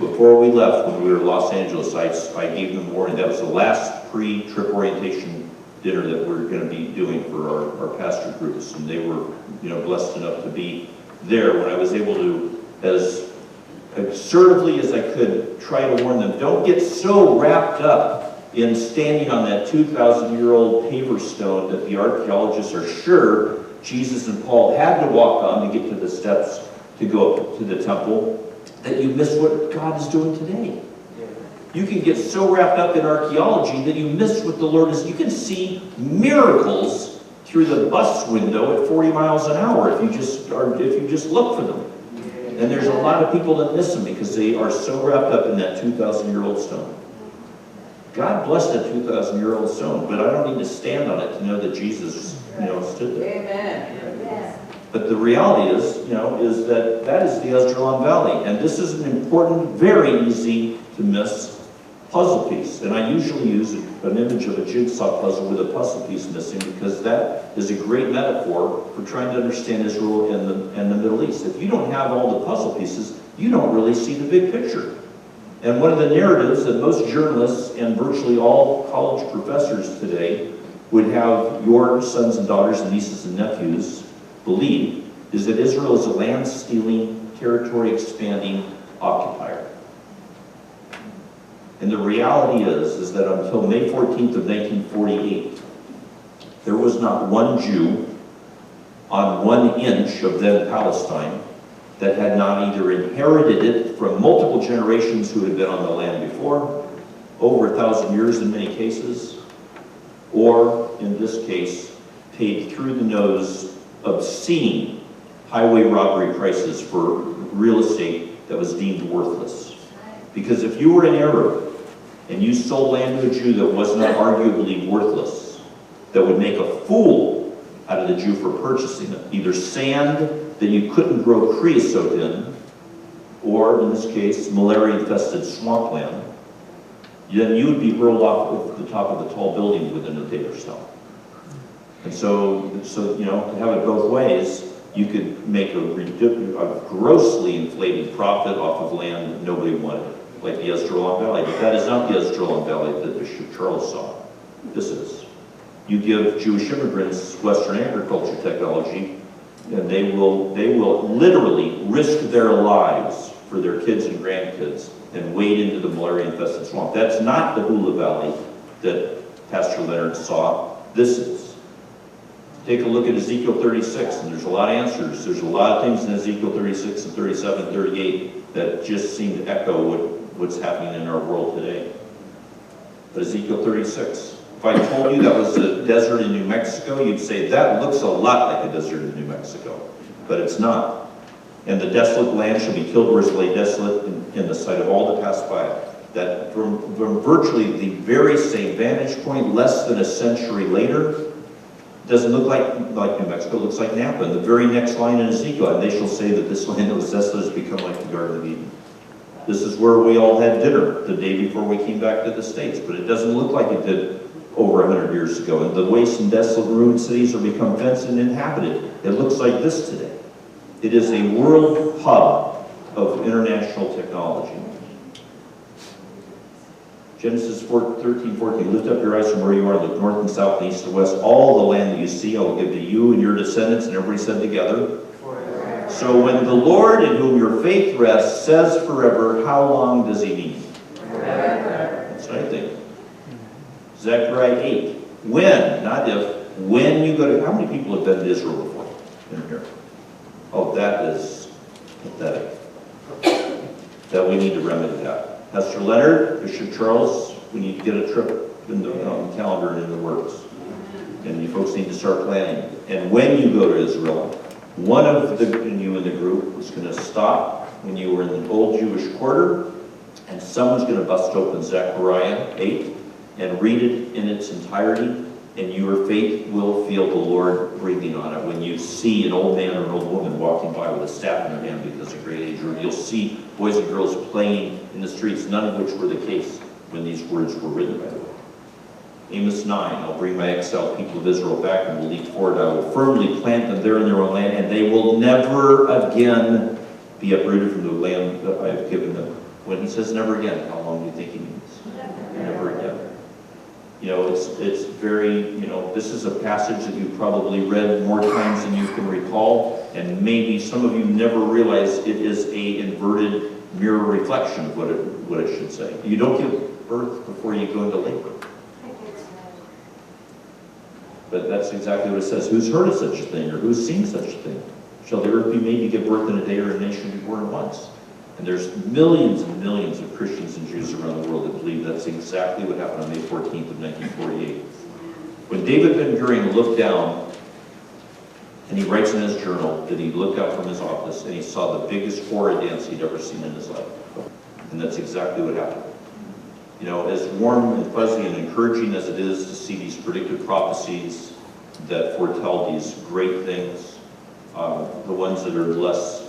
before we left, when we were in Los Angeles, I gave them warning. That was the last pre-trip orientation dinner that we're going to be doing for our pastor groups, and they were, you know, blessed enough to be there. When I was able to, as assertively as I could, try to warn them, don't get so wrapped up in standing on that 2,000-year-old paver stone that the archaeologists are sure Jesus and Paul had to walk on to get to the steps to go up to the temple, that you miss what God is doing today. You can get so wrapped up in archaeology that you miss what the Lord is. You can see miracles through the bus window at 40 miles an hour if you just look for them. And there's a lot of people that miss them because they are so wrapped up in that 2,000-year-old stone. God bless that 2,000-year-old stone, but I don't need to stand on it to know that Jesus, you know, stood there. Amen. Yes. But the reality is, you know, is that that is the Esdraelon Valley, and this is an important, very easy to miss puzzle piece. And I usually use an image of a jigsaw puzzle with a puzzle piece missing because that is a great metaphor for trying to understand Israel and the Middle East. If you don't have all the puzzle pieces, you don't really see the big picture. And one of the narratives that most journalists and virtually all college professors today would have your sons and daughters and nieces and nephews believe is that Israel is a land-stealing, territory-expanding occupier. And the reality is that until May 14th of 1948, there was not one Jew on 1 inch of then Palestine that had not either inherited it from multiple generations who had been on the land before, over 1,000 years in many cases, or, in this case, paid through the nose obscene highway robbery prices for real estate that was deemed worthless. Because if you were an Arab and you sold land to a Jew that was not arguably worthless, that would make a fool out of the Jew for purchasing it, either sand that you couldn't grow creosote in, or, in this case, malaria-infested swampland, then you would be hurled off the top of the tall building within a day or so. And so you know, to have it both ways, you could make a grossly inflated profit off of land that nobody wanted, like the Esdraelon Valley. But that is not the Esdraelon Valley that Bishop Charles saw. This is. You give Jewish immigrants Western agriculture technology, and they will literally risk their lives for their kids and grandkids and wade into the malaria-infested swamp. That's not the Hula Valley that Pastor Leonard saw. This is. Take a look at Ezekiel 36, and there's a lot of answers. There's a lot of things in Ezekiel 36 and 37 and 38 that just seem to echo what's happening in our world today. But Ezekiel 36, if I told you that was a desert in New Mexico, you'd say that looks a lot like a desert in New Mexico. But it's not. And the desolate land shall be killed where it lay desolate in the sight of all that pass by it. That from virtually the very same vantage point, less than a century later, doesn't look like New Mexico, it looks like Napa. And the very next line in Ezekiel, and they shall say that this land that was desolate has become like the Garden of Eden. This is where we all had dinner the day before we came back to the States, but it doesn't look like it did over 100 years ago. And the waste and desolate ruined cities are become fenced and inhabited. It looks like this today. It is a world hub of international technology. Genesis 13, 14, lift up your eyes from where you are, look north and south and east and west. All the land that you see I will give to you and your descendants, and everybody said together. Forever. So when the Lord in whom your faith rests says forever, how long does he mean? Forever. That's what I think. Zechariah 8, when, not if, when you go to, how many people have been to Israel before in here? Oh, that is pathetic. That we need to remedy that. Pastor Leonard, Bishop Charles, we need to get a trip in the calendar and in the works. And you folks need to start planning. And when you go to Israel, one of you in the group is going to stop when you were in the old Jewish quarter, and someone's going to bust open Zechariah 8 and read it in its entirety, and your faith will feel the Lord breathing on it. When you see an old man or an old woman walking by with a staff in their hand because of great age, or you'll see boys and girls playing in the streets, none of which were the case when these words were written, by the way. Amos 9, I'll bring my exiled people of Israel back and will lead forward. I will firmly plant them there in their own land, and they will never again be uprooted from the land that I have given them. When he says never again, how long do you think he means? Never again. You know, it's very, you know, this is a passage that you've probably read more times than you can recall, and maybe some of you never realize it is a inverted mirror reflection of what it should say. You don't give birth before you go into labor. But that's exactly what it says. Who's heard of such a thing, or who's seen such a thing? Shall the earth be made to give birth in a day, or a nation be born once? And there's millions and millions of Christians and Jews around the world that believe that's exactly what happened on May 14th of 1948. When David Ben-Gurion looked down, and he writes in his journal that he looked out from his office and he saw the biggest horror dance he'd ever seen in his life. And that's exactly what happened. You know, as warm and fuzzy and encouraging as it is to see these predictive prophecies that foretell these great things, the ones that are less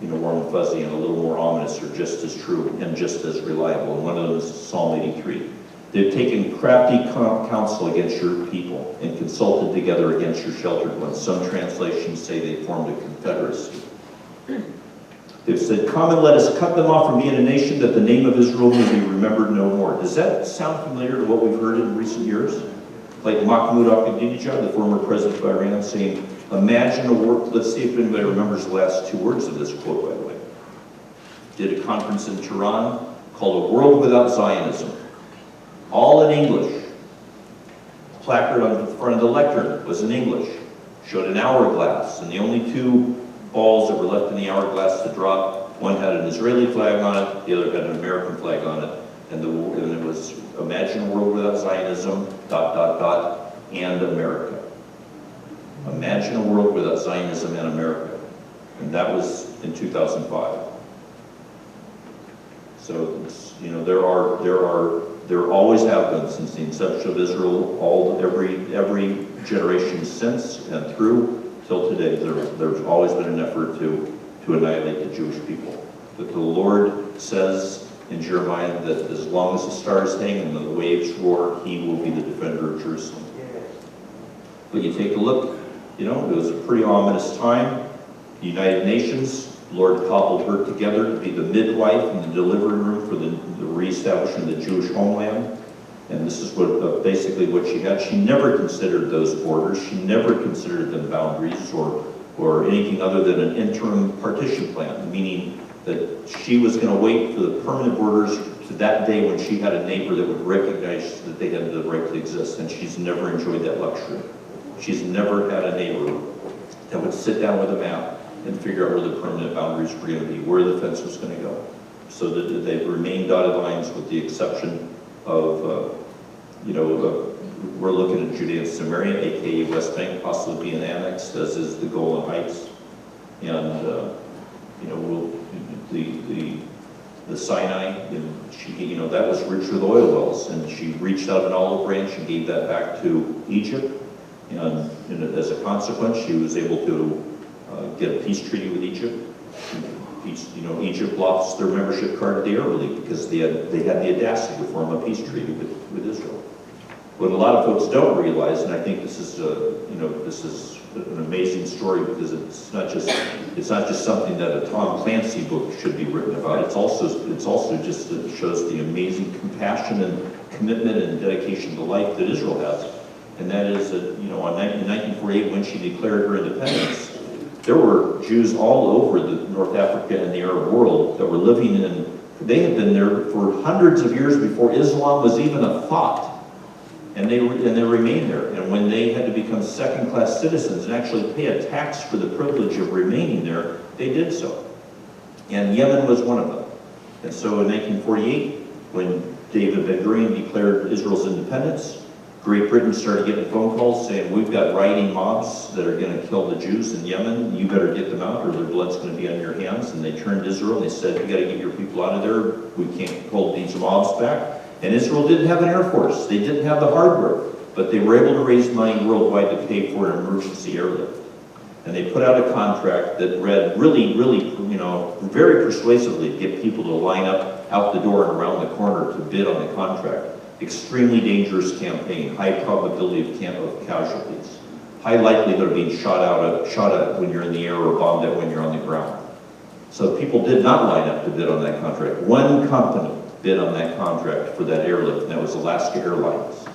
warm and fuzzy and a little more ominous are just as true and just as reliable. And one of them is Psalm 83. They've taken crafty counsel against your people and consulted together against your sheltered ones. Some translations say they formed a confederacy. They've said, come and let us cut them off from being a nation, that the name of Israel may be remembered no more. Does that sound familiar to what we've heard in recent years? Like Mahmoud Ahmadinejad, the former president of Iran, saying, imagine a world. Let's see if anybody remembers the last two words of this quote, by the way. Did a conference in Tehran called A World Without Zionism. All in English. Placard on the front of the lectern was in English. Showed an hourglass, and the only two balls that were left in the hourglass to drop, one had an Israeli flag on it, the other had an American flag on it, and it was, imagine a world without Zionism, ... and America. Imagine a world without Zionism and America. And that was in 2005. So, you know, there always have been, since the inception of Israel, every generation since and through till today, there's always been an effort to annihilate the Jewish people. But the Lord says in Jeremiah that as long as the stars hang and the waves roar, he will be the defender of Jerusalem. But you take a look, you know, it was a pretty ominous time. The United Nations, the Lord cobbled her together to be the midwife and the delivery room for the reestablishment of the Jewish homeland. And this is what basically what she had. She never considered those borders. She never considered them boundaries or anything other than an interim partition plan, meaning that she was going to wait for the permanent borders to that day when she had a neighbor that would recognize that they had the right to exist. And she's never enjoyed that luxury. She's never had a neighbor that would sit down with a map and figure out where the permanent boundaries were going to be, where the fence was going to go. So that they've remained dotted lines with the exception of, we're looking at Judea and Samaria, aka West Bank, possibly being annexed, as is the Golan Heights. And, the Sinai, and that was rich with oil wells, and she reached out an olive branch and gave that back to Egypt. And as a consequence, she was able to get a peace treaty with Egypt. Egypt lost their membership card at the Arab League because they had the audacity to form a peace treaty with Israel. What a lot of folks don't realize, and I think this is an amazing story because it's not just something that a Tom Clancy book should be written about. It's also just it shows the amazing compassion and commitment and dedication to life that Israel has. And that is that, in 1948, when she declared her independence, there were Jews all over the North Africa and the Arab world that were living in, they had been there for hundreds of years before Islam was even a thought. And they remained there. And when they had to become second-class citizens and actually pay a tax for the privilege of remaining there, they did so. And Yemen was one of them. And so in 1948, when David Ben-Gurion declared Israel's independence, Great Britain started getting phone calls saying, we've got rioting mobs that are going to kill the Jews in Yemen. You better get them out or their blood's going to be on your hands. And they turned to Israel and they said, you got to get your people out of there. We can't hold these mobs back. And Israel didn't have an air force. They didn't have the hardware. But they were able to raise money worldwide to pay for an emergency airlift. And they put out a contract that read really, very persuasively to get people to line up out the door and around the corner to bid on the contract. Extremely dangerous campaign, high probability of casualties, high likelihood of being shot at when you're in the air or bombed at when you're on the ground. So people did not line up to bid on that contract. One company bid on that contract for that airlift, and that was Alaska Airlines.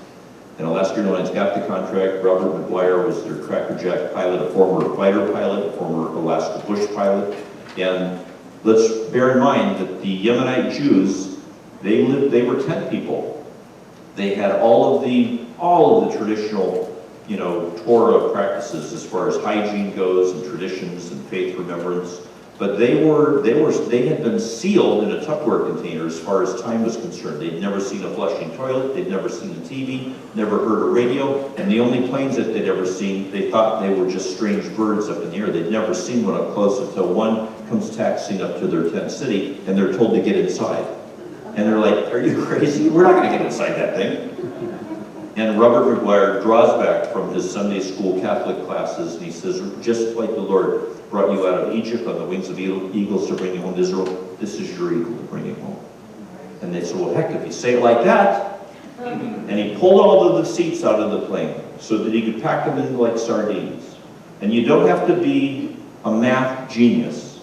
And Alaska Airlines got the contract. Robert McGuire was their crackerjack pilot, a former fighter pilot, a former Alaska Bush pilot. And let's bear in mind that the Yemenite Jews, they were tent people. They had all of the traditional, Torah practices as far as hygiene goes and traditions and faith remembrance. But they had been sealed in a Tupperware container as far as time was concerned. They'd never seen a flushing toilet, they'd never seen a TV, never heard a radio, and the only planes that they'd ever seen, they thought they were just strange birds up in the air. They'd never seen one up close until one comes taxiing up to their tent city, and they're told to get inside. And they're like, are you crazy? We're not going to get inside that thing. And Robert McGuire draws back from his Sunday school Catholic classes, and he says, just like the Lord brought you out of Egypt on the wings of eagles to bring you home to Israel, this is your eagle to bring you home. And they said, well, heck, if you say it like that. And he pulled all of the seats out of the plane so that he could pack them in like sardines. And you don't have to be a math genius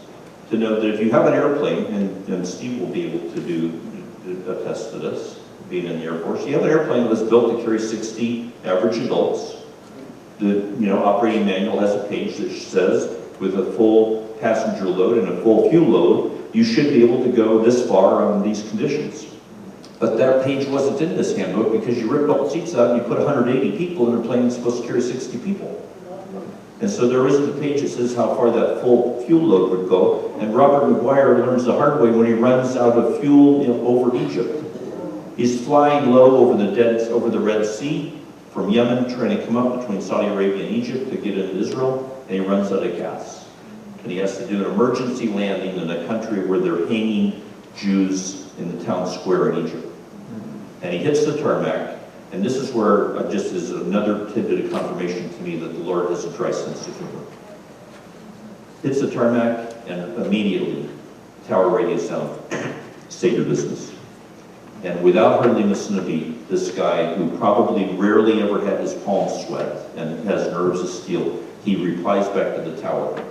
to know that if you have an airplane, and Steve will be able to attest to this, being in the Air Force, you have an airplane that was built to carry 60 average adults. The operating manual has a page that says, with a full passenger load and a full fuel load, you should be able to go this far on these conditions. But that page wasn't in this handbook because you ripped all the seats out and you put 180 people in a plane that's supposed to carry 60 people. And so there isn't a page that says how far that full fuel load would go. And Robert McGuire learns the hard way when he runs out of fuel over Egypt. He's flying low over the Red Sea from Yemen, trying to come up between Saudi Arabia and Egypt to get into Israel, and he runs out of gas. And he has to do an emergency landing in a country where they're hanging Jews in the town square in Egypt. And he hits the tarmac, and this is where just is another tidbit of confirmation to me that the Lord has a dry sense of humor. Hits the tarmac, and immediately, tower radio sound, state your business. And without hardly missing a beat, this guy, who probably rarely ever had his palms sweat and has nerves of steel, he replies back to the tower.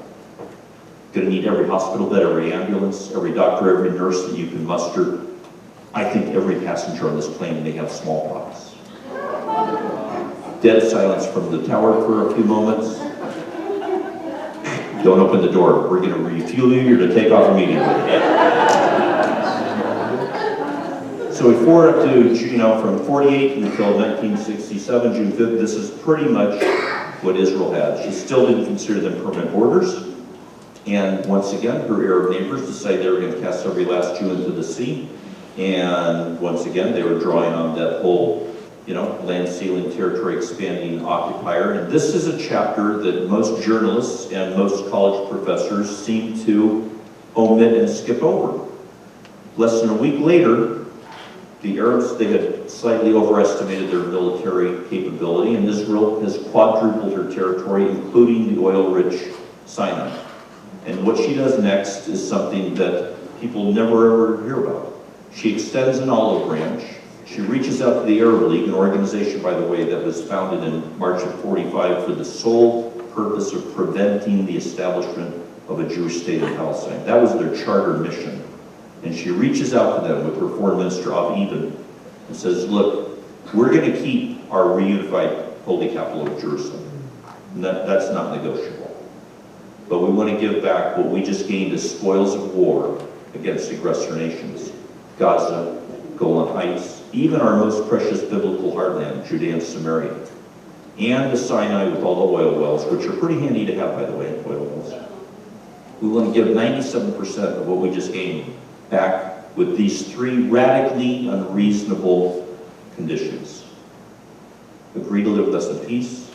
Gonna need every hospital bed, every ambulance, every doctor, every nurse that you can muster. I think every passenger on this plane may have smallpox. Dead silence from the tower for a few moments. Don't open the door. We're gonna refuel you. You're to take off immediately. So we forward up to, from 48 until 1967, June 5th, this is pretty much what Israel had. She still didn't consider them permanent borders. And once again, her Arab neighbors decided they were going to cast every last Jew into the sea. And once again, they were drawing on that whole, land sealing, territory expanding occupier. And this is a chapter that most journalists and most college professors seem to omit and skip over. Less than a week later, the Arabs, they had slightly overestimated their military capability, and Israel has quadrupled her territory, including the oil-rich Sinai. And what she does next is something that people never ever hear about. She extends an olive branch. She reaches out to the Arab League, an organization, by the way, that was founded in March of '45 for the sole purpose of preventing the establishment of a Jewish state in Palestine. That was their charter mission. And she reaches out to them with her foreign minister, Eben, and says, look, we're going to keep our reunified holy capital of Jerusalem. And that's not negotiable. But we want to give back what we just gained as spoils of war against aggressor nations. Gaza, Golan Heights, even our most precious biblical heartland, Judea and Samaria. And the Sinai with all the oil wells, which are pretty handy to have, by the way, oil wells. We want to give 97% of what we just gained back with these three radically unreasonable conditions. agree to live with us in peace,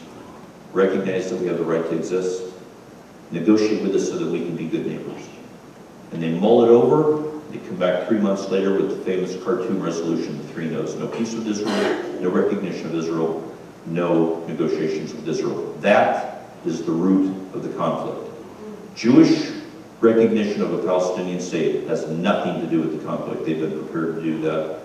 recognize that we have the right to exist, negotiate with us so that we can be good neighbors. And they mull it over, they come back 3 months later with the famous cartoon resolution, the 3 no's. No peace with Israel, no recognition of Israel, no negotiations with Israel. That is the root of the conflict. Jewish recognition of a Palestinian state has nothing to do with the conflict. They've been prepared to do that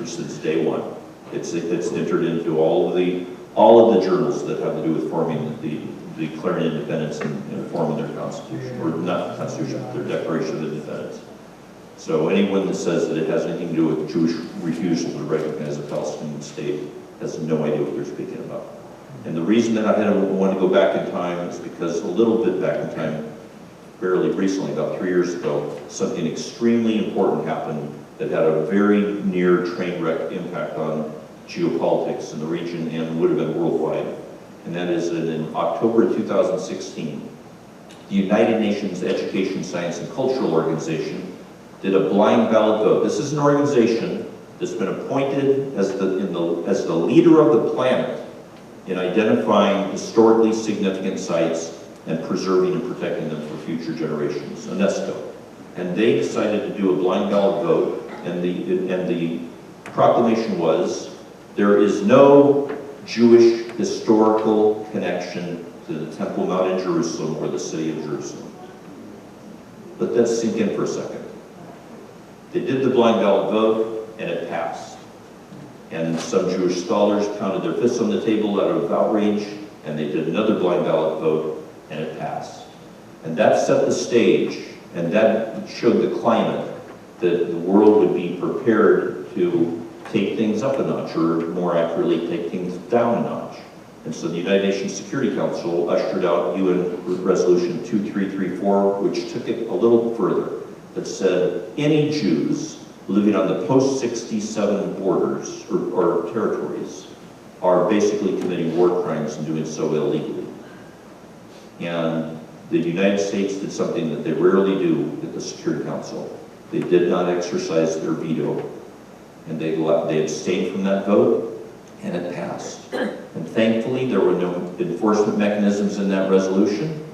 since day one. It's entered into all of the journals that have to do with forming declaring independence and forming their constitution, or not the constitution, their Declaration of Independence. So anyone that says that it has anything to do with Jewish refusal to recognize a Palestinian state has no idea what they're speaking about. And the reason that I want to go back in time is because a little bit back in time, fairly recently, about 3 years ago, something extremely important happened that had a very near train wreck impact on geopolitics in the region and would have been worldwide. And that is that in October 2016, the United Nations Education, Science, and Cultural Organization did a blind ballot vote. This is an organization that's been appointed as the leader of the planet in identifying historically significant sites and preserving and protecting them for future generations, UNESCO. And they decided to do a blind ballot vote, and the proclamation was, there is no Jewish historical connection to the Temple Mount in Jerusalem or the city of Jerusalem. Let that sink in for a second. They did the blind ballot vote, and it passed. And some Jewish scholars pounded their fists on the table out of outrage, and they did another blind ballot vote, and it passed. And that set the stage, and that showed the climate that the world would be prepared to take things up a notch, or more accurately, take things down a notch. And so the United Nations Security Council ushered out UN Resolution 2334, which took it a little further, that said any Jews living on the post-67 borders or territories are basically committing war crimes and doing so illegally. And the United States did something that they rarely do at the Security Council. They did not exercise their veto, and they abstained from that vote, and it passed. And thankfully, there were no enforcement mechanisms in that resolution,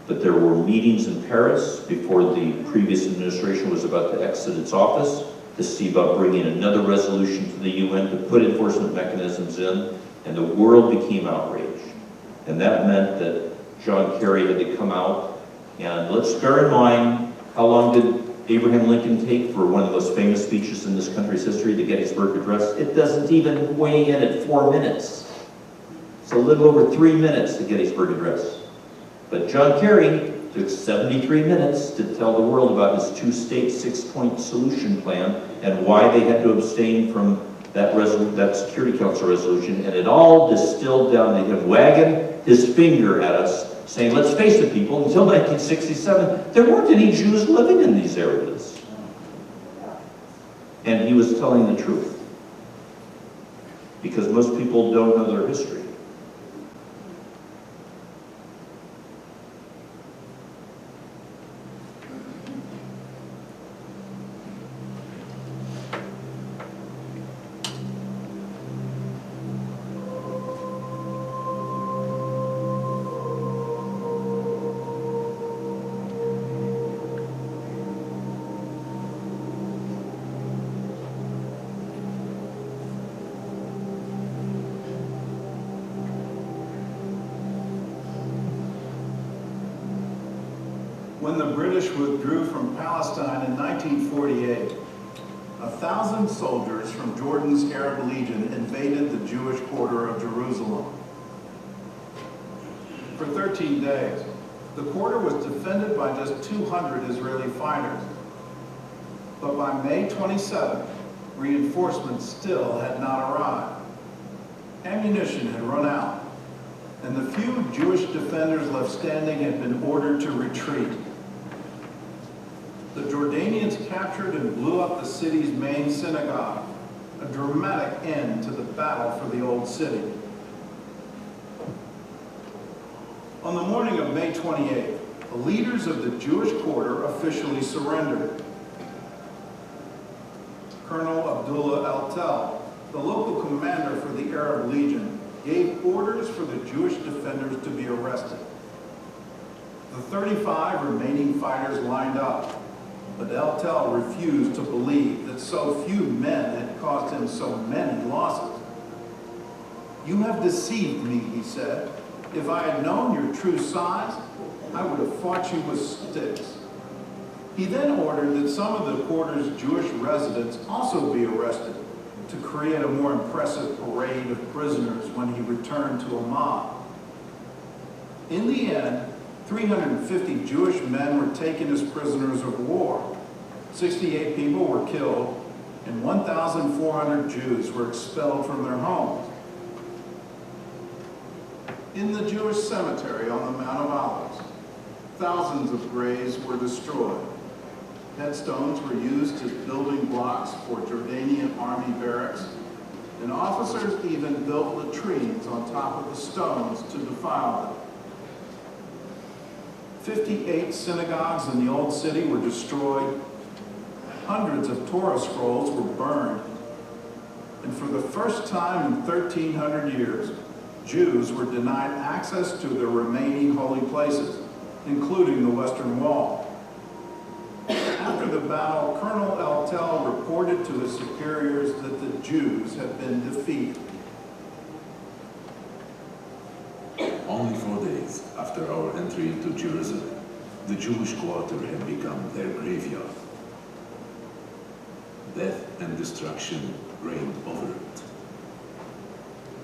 but there were meetings in Paris before the previous administration was about to exit its office to see about bringing another resolution to the UN to put enforcement mechanisms in, and the world became outraged. And that meant that John Kerry had to come out, and let's bear in mind, how long did Abraham Lincoln take for one of the most famous speeches in this country's history, the Gettysburg Address? It doesn't even weigh in at 4 minutes. It's a little over 3 minutes, the Gettysburg Address. But John Kerry took 73 minutes to tell the world about his 2-state, 6-point solution plan and why they had to abstain from that Security Council resolution, and it all distilled down to him wagging his finger at us, saying, let's face it, people, until 1967, there weren't any Jews living in these areas. And he was telling the truth, because most people don't know their history. When the British withdrew from Palestine in 1948, 1,000 soldiers from Jordan's Arab Legion invaded the Jewish quarter of Jerusalem. For 13 days, the quarter was defended by just 200 Israeli fighters. But by May 27th, reinforcements still had not arrived. Ammunition had run out, and the few Jewish defenders left standing had been ordered to retreat. The Jordanians captured and blew up the city's main synagogue, a dramatic end to the battle for the old city. On the morning of May 28th, the leaders of the Jewish quarter officially surrendered. Colonel Abdullah Altel, the local commander for the Arab Legion, gave orders for the Jewish defenders to be arrested. The 35 remaining fighters lined up, but Eltel refused to believe that so few men had caused him so many losses. "You have deceived me," he said. "If I had known your true size, I would have fought you with sticks." He then ordered that some of the quarter's Jewish residents also be arrested to create a more impressive parade of prisoners when he returned to a mob. In the end, 350 Jewish men were taken as prisoners of war. 68 people were killed, and 1,400 Jews were expelled from their homes. In the Jewish cemetery on the Mount of Olives, thousands of graves were destroyed. Headstones were used as building blocks for Jordanian army barracks, and officers even built latrines on top of the stones to defile them. 58 synagogues in the Old City were destroyed. Hundreds of Torah scrolls were burned. And for the first time in 1,300 years, Jews were denied access to the remaining holy places, including the Western Wall. After the battle, Colonel Eltel reported to his superiors that the Jews had been defeated. Only 4 days after our entry into Jerusalem, the Jewish quarter had become their graveyard. Death and destruction reigned over it.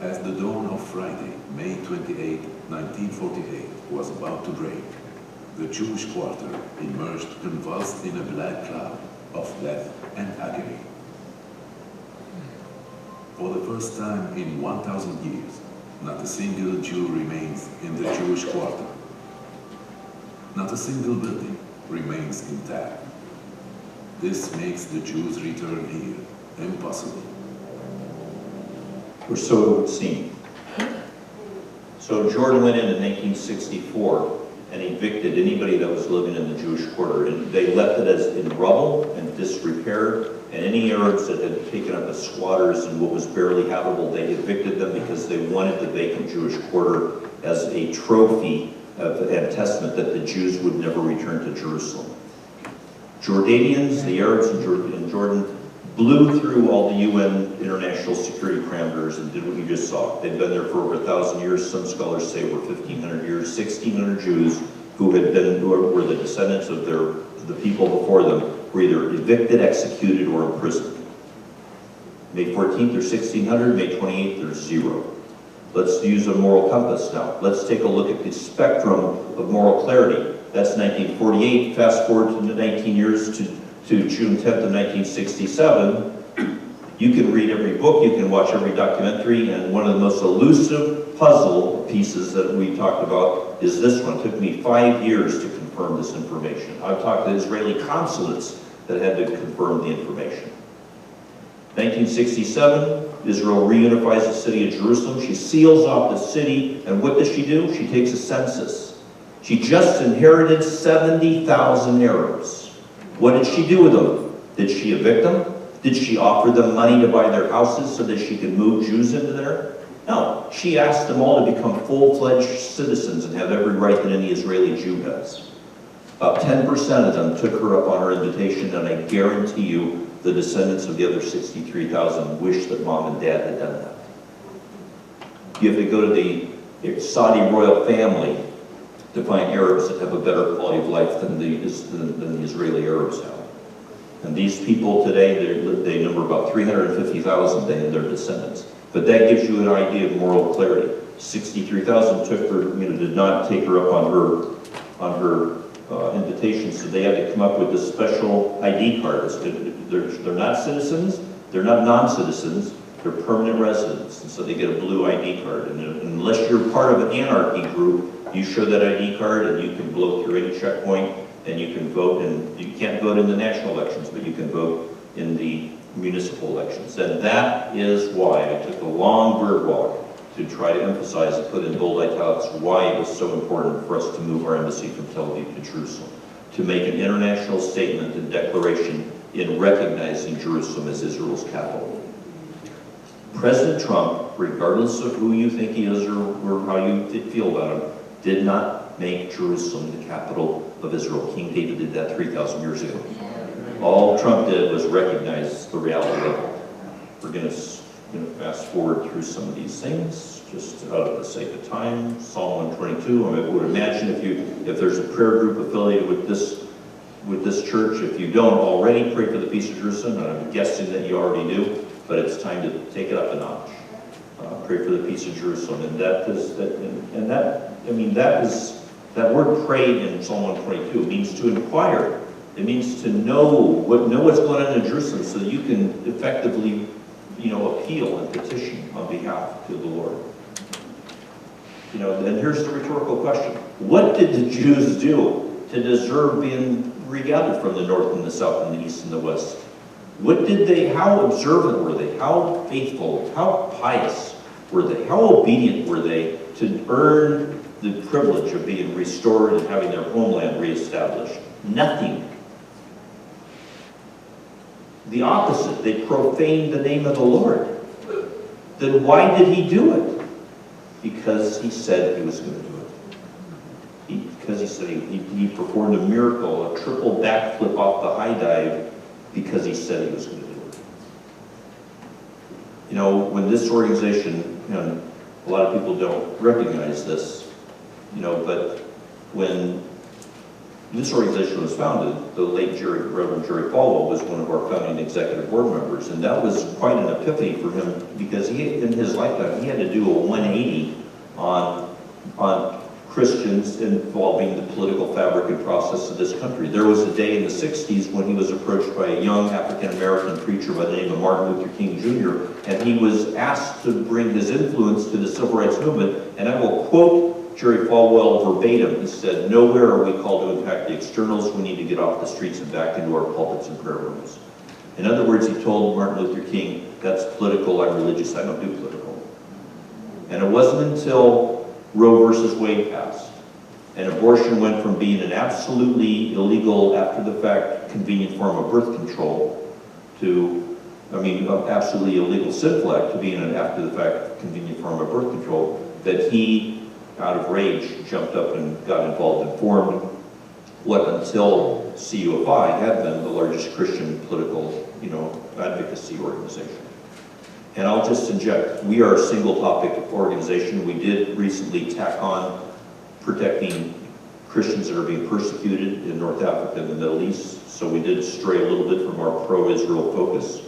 As the dawn of Friday, May 28, 1948, was about to break, the Jewish quarter emerged convulsed in a black cloud of death and agony. For the first time in 1,000 years, not a single Jew remains in the Jewish quarter. Not a single building remains intact. This makes the Jews' return here impossible. Or so it would seem. So Jordan went in 1964 and evicted anybody that was living in the Jewish quarter, and they left it as in rubble and disrepair, and any Arabs that had taken up as squatters in what was barely habitable, they evicted them because they wanted the vacant Jewish quarter as a trophy and testament that the Jews would never return to Jerusalem. Jordanians, the Arabs in Jordan, blew through all the UN international security parameters and did what you just saw. They've been there for over 1,000 years. Some scholars say over 1,500 years. 1,600 Jews who were the descendants of the people before them were either evicted, executed, or imprisoned. May 14th, there's 1,600. May 28th, there's 0. Let's use a moral compass now. Let's take a look at the spectrum of moral clarity. That's 1948. Fast forward to 19 years to June 10th of 1967. You can read every book, you can watch every documentary, and one of the most elusive puzzle pieces that we talked about is this one. It took me 5 years to confirm this information. I've talked to Israeli consulates that had to confirm the information. 1967, Israel reunifies the city of Jerusalem. She seals off the city, and what does she do? She takes a census. She just inherited 70,000 Arabs. What did she do with them? Did she evict them? Did she offer them money to buy their houses so that she could move Jews into there? No. She asked them all to become full-fledged citizens and have every right that any Israeli Jew has. About 10% of them took her up on her invitation, and I guarantee you the descendants of the other 63,000 wish that mom and dad had done that. You have to go to the Saudi royal family to find Arabs that have a better quality of life than the Israeli Arabs have. And these people today, they number about 350,000, they and their descendants. But that gives you an idea of moral clarity. 63,000 took her, did not take her up on her invitation, so they had to come up with this special ID card. They're not citizens, they're not non-citizens, they're permanent residents, and so they get a blue ID card. And unless you're part of an anarchy group, you show that ID card and you can blow through any checkpoint and you can vote, and you can't vote in the national elections, but you can vote in the municipal elections. And that is why I took a long bird walk to try to emphasize and put in bold italics why it was so important for us to move our embassy from Tel Aviv to Jerusalem, to make an international statement and declaration in recognizing Jerusalem as Israel's capital. President Trump, regardless of who you think he is or how you feel about him, did not make Jerusalem the capital of Israel. King David did that 3,000 years ago. All Trump did was recognize the reality of it. We're going to fast forward through some of these things, just out of the sake of time. Psalm 122. I would imagine if there's a prayer group affiliated with this church, if you don't already pray for the peace of Jerusalem, and I'm guessing that you already do, but it's time to take it up a notch. Pray for the peace of Jerusalem, and that word "pray" in Psalm 122 means to inquire. It means to know what's going on in Jerusalem, so that you can effectively, appeal and petition on behalf to the Lord. And here's the rhetorical question: what did the Jews do to deserve being regathered from the north and the south and the east and the west? What did they? How observant were they? How faithful? How pious were they? How obedient were they to earn the privilege of being restored and having their homeland reestablished? Nothing. The opposite. They profaned the name of the Lord. Then why did he do it? Because he said he was going to do it. Because he said he performed a miracle, a triple backflip off the high dive, because he said he was going to do it. When this organization, and a lot of people don't recognize this, but when this organization was founded, the late Reverend Jerry Falwell was one of our founding executive board members, and that was quite an epiphany for him, because in his lifetime he had to do a 180 on Christians involving the political fabric and process of this country. There was a day in the 60s when he was approached by a young African-American preacher by the name of Martin Luther King Jr., and he was asked to bring his influence to the civil rights movement, and I will quote Jerry Falwell verbatim. He said, "Nowhere are we called to impact the externals. We need to get off the streets and back into our pulpits and prayer rooms." In other words, he told Martin Luther King, "That's political, I'm religious, I don't do political." And it wasn't until Roe versus Wade passed, and abortion went from being an absolutely illegal, after-the-fact, convenient form of birth control absolutely illegal sinful act to being an after-the-fact, convenient form of birth control, that he, out of rage, jumped up and got involved and formed what until CUFI had been the largest Christian political, advocacy organization. And I'll just inject, we are a single topic organization. We did recently tack on protecting Christians that are being persecuted in North Africa and the Middle East. So we did stray a little bit from our pro-Israel focus.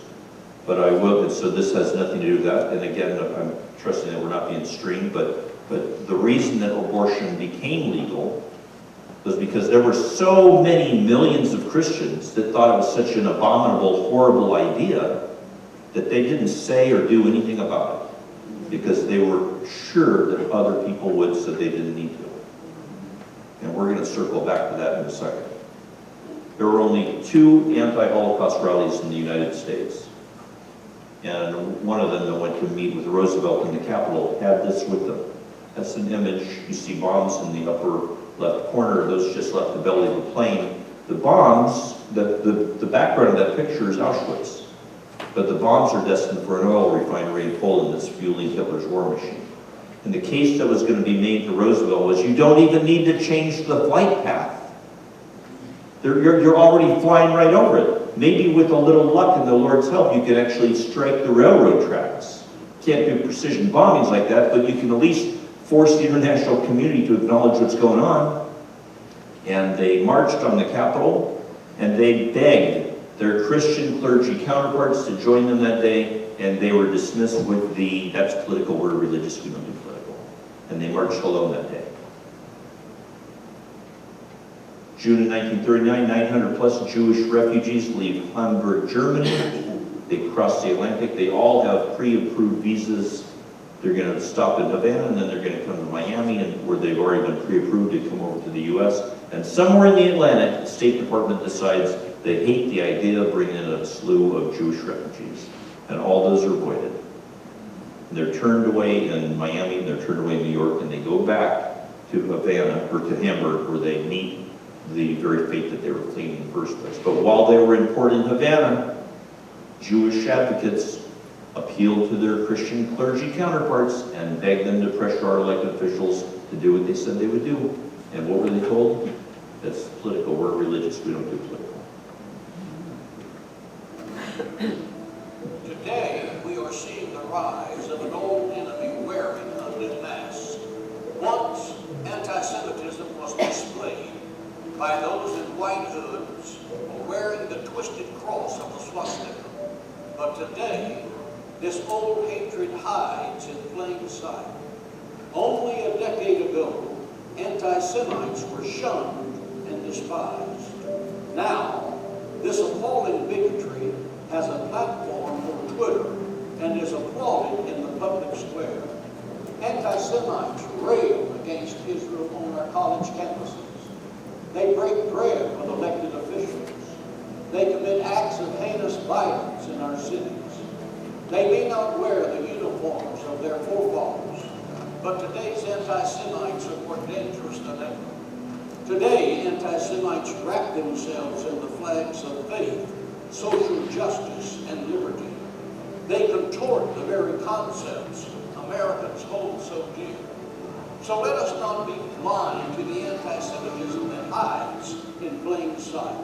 But I will, and so this has nothing to do with that. And again, I'm trusting that we're not being streamed, but the reason that abortion became legal was because there were so many millions of Christians that thought it was such an abominable, horrible idea that they didn't say or do anything about it because they were sure that other people would, so they didn't need to. And we're going to circle back to that in a second. There were only 2 anti-Holocaust rallies in the United States. And one of them that went to meet with Roosevelt in the Capitol had this with them. That's an image. You see bombs in the upper left corner. Those just left the belly of the plane. The bombs, the background of that picture is Auschwitz. But the bombs are destined for an oil refinery in Poland that's fueling Hitler's war machine. And the case that was going to be made to Roosevelt was, you don't even need to change the flight path. You're already flying right over it. Maybe with a little luck and the Lord's help, you can actually strike the railroad tracks. Can't do precision bombings like that, but you can at least force the international community to acknowledge what's going on. And they marched on the Capitol, and they begged their Christian clergy counterparts to join them that day, and they were dismissed with the, "That's political, we're religious, we don't do political." And they marched alone that day. June of 1939, 900 plus Jewish refugees leave Hamburg, Germany. They cross the Atlantic. They all have pre-approved visas. They're going to stop in Havana, and then they're going to come to Miami, and where they've already been pre-approved to come over to the U.S. And somewhere in the Atlantic, the State Department decides they hate the idea of bringing in a slew of Jewish refugees. And all those are avoided. And they're turned away in Miami, and they're turned away in New York, and they go back to Havana, or to Hamburg, where they meet the very fate that they were fleeing in the first place. But while they were in port in Havana, Jewish advocates appealed to their Christian clergy counterparts and begged them to pressure our elected officials to do what they said they would do. And what were they told? That's political. We're religious. We don't do political. Today, we are seeing the rise of an old enemy wearing a new mask. Once, anti-Semitism was displayed by those in white hoods or wearing the twisted cross of the swastika. But today, this old hatred hides in plain sight. Only a decade ago, anti-Semites were shunned and despised. Now, this appalling bigotry has a platform on Twitter and is applauded in the public square. Anti-Semites rail against Israel on our college campuses. They break bread with elected officials. They commit acts of heinous violence in our cities. They may not wear the uniforms of their forefathers, but today's anti-Semites are more dangerous than ever. Today, anti-Semites wrap themselves in the flags of faith, social justice, and liberty. They contort the very concepts Americans hold so dear. So let us not be blind to the anti-Semitism that hides in plain sight.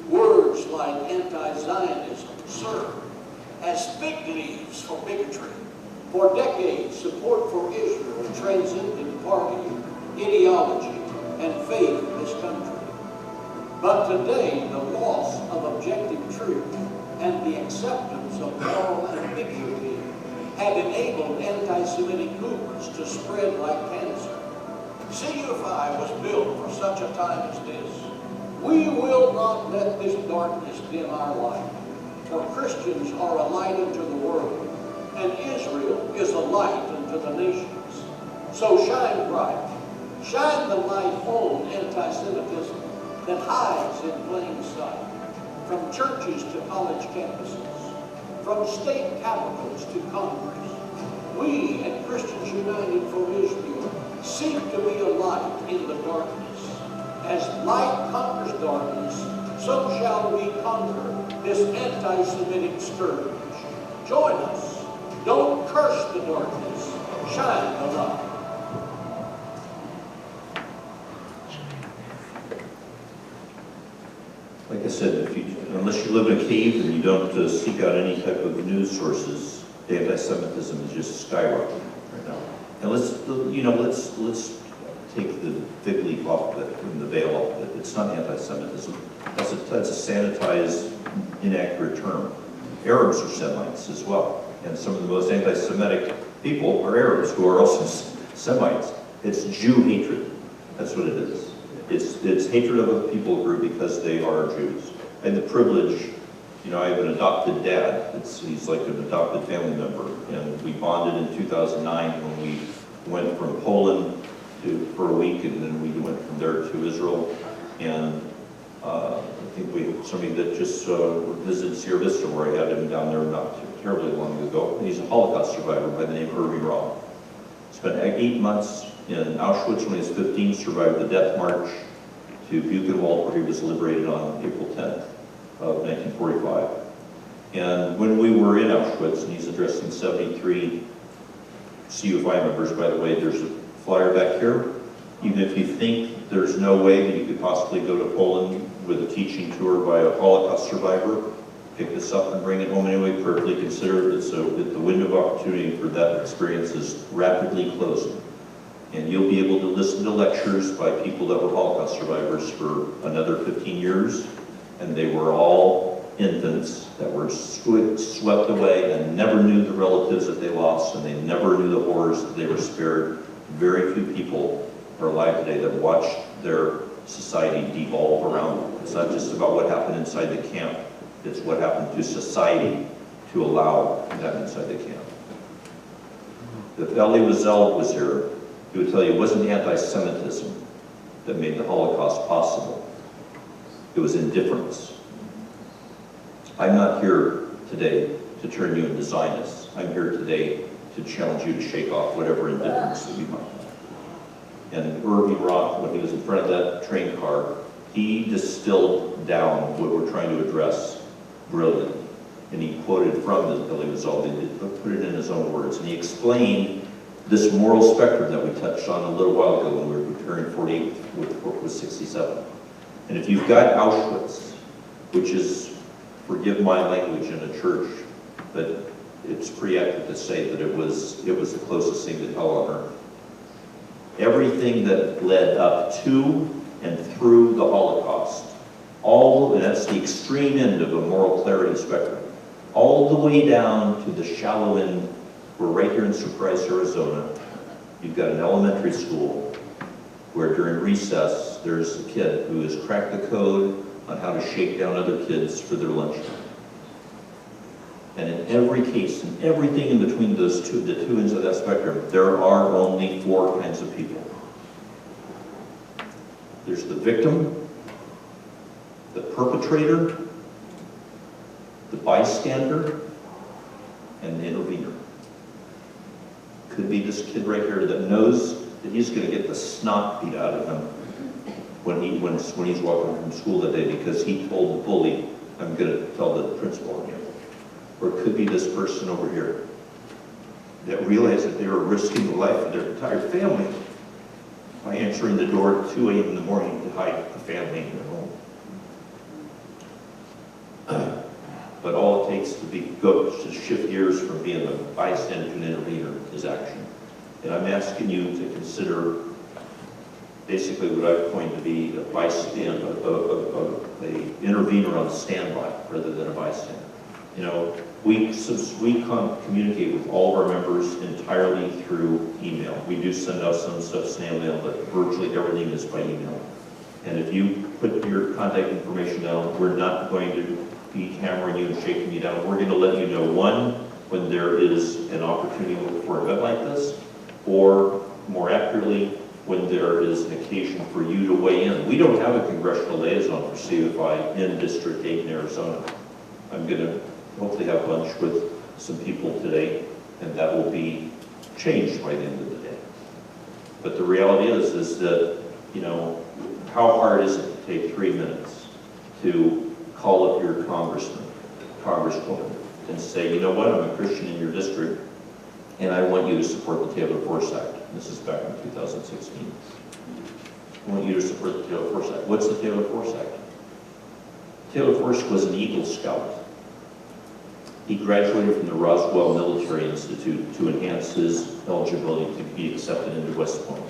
Words like anti-Zionism serve as fig leaves for bigotry. For decades, support for Israel transcended party, ideology, and faith in this country. But today, the loss of objective truth and the acceptance of moral ambiguity have enabled anti-Semitic movements to spread like cancer. CUFI was built for such a time as this. We will not let this darkness dim our light, for Christians are a light unto the world, and Israel is a light unto the nations. So shine bright. Shine the light on anti-Semitism that hides in plain sight, from churches to college campuses, from state capitals to Congress. We at Christians United for Israel seek to be a light in the darkness. As light conquers darkness, so shall we conquer this anti-Semitic scourge. Join us. Don't curse the darkness. Shine the light. Like I said, unless you live in a cave and you don't seek out any type of news sources, the anti-Semitism is just skyrocketing right now. And let's take the fig leaf off of it and the veil off of it. It's not anti-Semitism. That's a sanitized, inaccurate term. Arabs are Semites as well, and some of the most anti-Semitic people are Arabs who are also Semites. It's Jew hatred. That's what it is. It's hatred of a people group because they are Jews. And the privilege, I have an adopted dad. He's like an adopted family member. And we bonded in 2009 when we went from Poland for a week, and then we went from there to Israel. And I think somebody that just visited Sierra Vista, where I had him down there not terribly long ago. And he's a Holocaust survivor by the name of Irving Roth. Spent 8 months in Auschwitz when he was 15, survived the death march to Buchenwald, where he was liberated on April 10th of 1945. And when we were in Auschwitz, and he's addressing 73 CUFI members, by the way, there's a flyer back here. Even if you think there's no way that you could possibly go to Poland with a teaching tour by a Holocaust survivor, pick this up and bring it home anyway, prayerfully consider it, so that the window of opportunity for that experience is rapidly closing. And you'll be able to listen to lectures by people that were Holocaust survivors for another 15 years, and they were all infants that were swept away and never knew the relatives that they lost, and they never knew the horrors that they were spared. Very few people are alive today that watched their society devolve around them. It's not just about what happened inside the camp, it's what happened to society to allow that inside the camp. If Elie Wiesel was here, he would tell you it wasn't anti-Semitism that made the Holocaust possible. It was indifference. I'm not here today to turn you into Zionists. I'm here today to challenge you to shake off whatever indifference that you might have. And Irving Roth, when he was in front of that train car, he distilled down what we're trying to address brilliantly. and he quoted from the Elie Wiesel, he put it in his own words, and he explained this moral spectrum that we touched on a little while ago when we were preparing 48 with 67. And if you've got Auschwitz, which is, forgive my language in a church, but it's pretty accurate to say that it was the closest thing to hell on earth. Everything that led up to and through the Holocaust, and that's the extreme end of a moral clarity spectrum, all the way down to the shallow end. We're right here in Surprise, Arizona. You've got an elementary school where during recess, there's a kid who has cracked the code on how to shake down other kids for their lunchtime. And in every case, and everything in between the two ends of that spectrum, there are only four kinds of people. There's the victim, the perpetrator, the bystander, and the intervener. Could be this kid right here that knows that he's going to get the snot beat out of him when he's walking home from school that day because he told the bully, I'm going to tell the principal on you. Or it could be this person over here that realized that they were risking the life of their entire family by answering the door at 2 a.m. in the morning to hide the family in their home. But all it takes to shift gears from being a bystander to an intervener is action. And I'm asking you to consider basically what I've coined to be a bystander, a intervener on standby rather than a bystander. You know, we communicate with all of our members entirely through email. We do send out some stuff snail mail, but virtually everything is by email. And if you put your contact information down, we're not going to be hammering you and shaking you down. We're going to let you know, one, when there is an opportunity for an event like this, or more accurately, when there is an occasion for you to weigh in. We don't have a congressional liaison for CUFI in District 8 in Arizona. I'm going to hopefully have lunch with some people today, and that will be changed by the end of the day. But the reality is that, you know, how hard is it to take 3 minutes to call up your congressman, congresswoman, and say, you know what, I'm a Christian in your district, and I want you to support the Taylor Force Act. This is back in 2016. I want you to support the Taylor Force Act. What's the Taylor Force Act? Taylor Force was an Eagle Scout. He graduated from the Roswell Military Institute to enhance his eligibility to be accepted into West Point,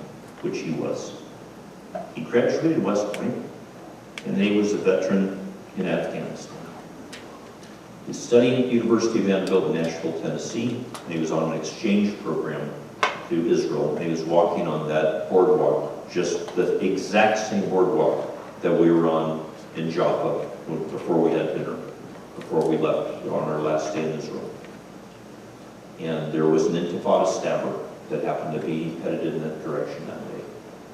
which he was. He graduated West Point, and he was a veteran in Afghanistan. He studied at the University of Vanderbilt in Nashville, Tennessee, and he was on an exchange program to Israel, and he was walking on that boardwalk, just the exact same boardwalk that we were on in Jaffa before we had dinner, before we left on our last day in Israel. And there was an Intifada stabber that happened to be headed in that direction that day.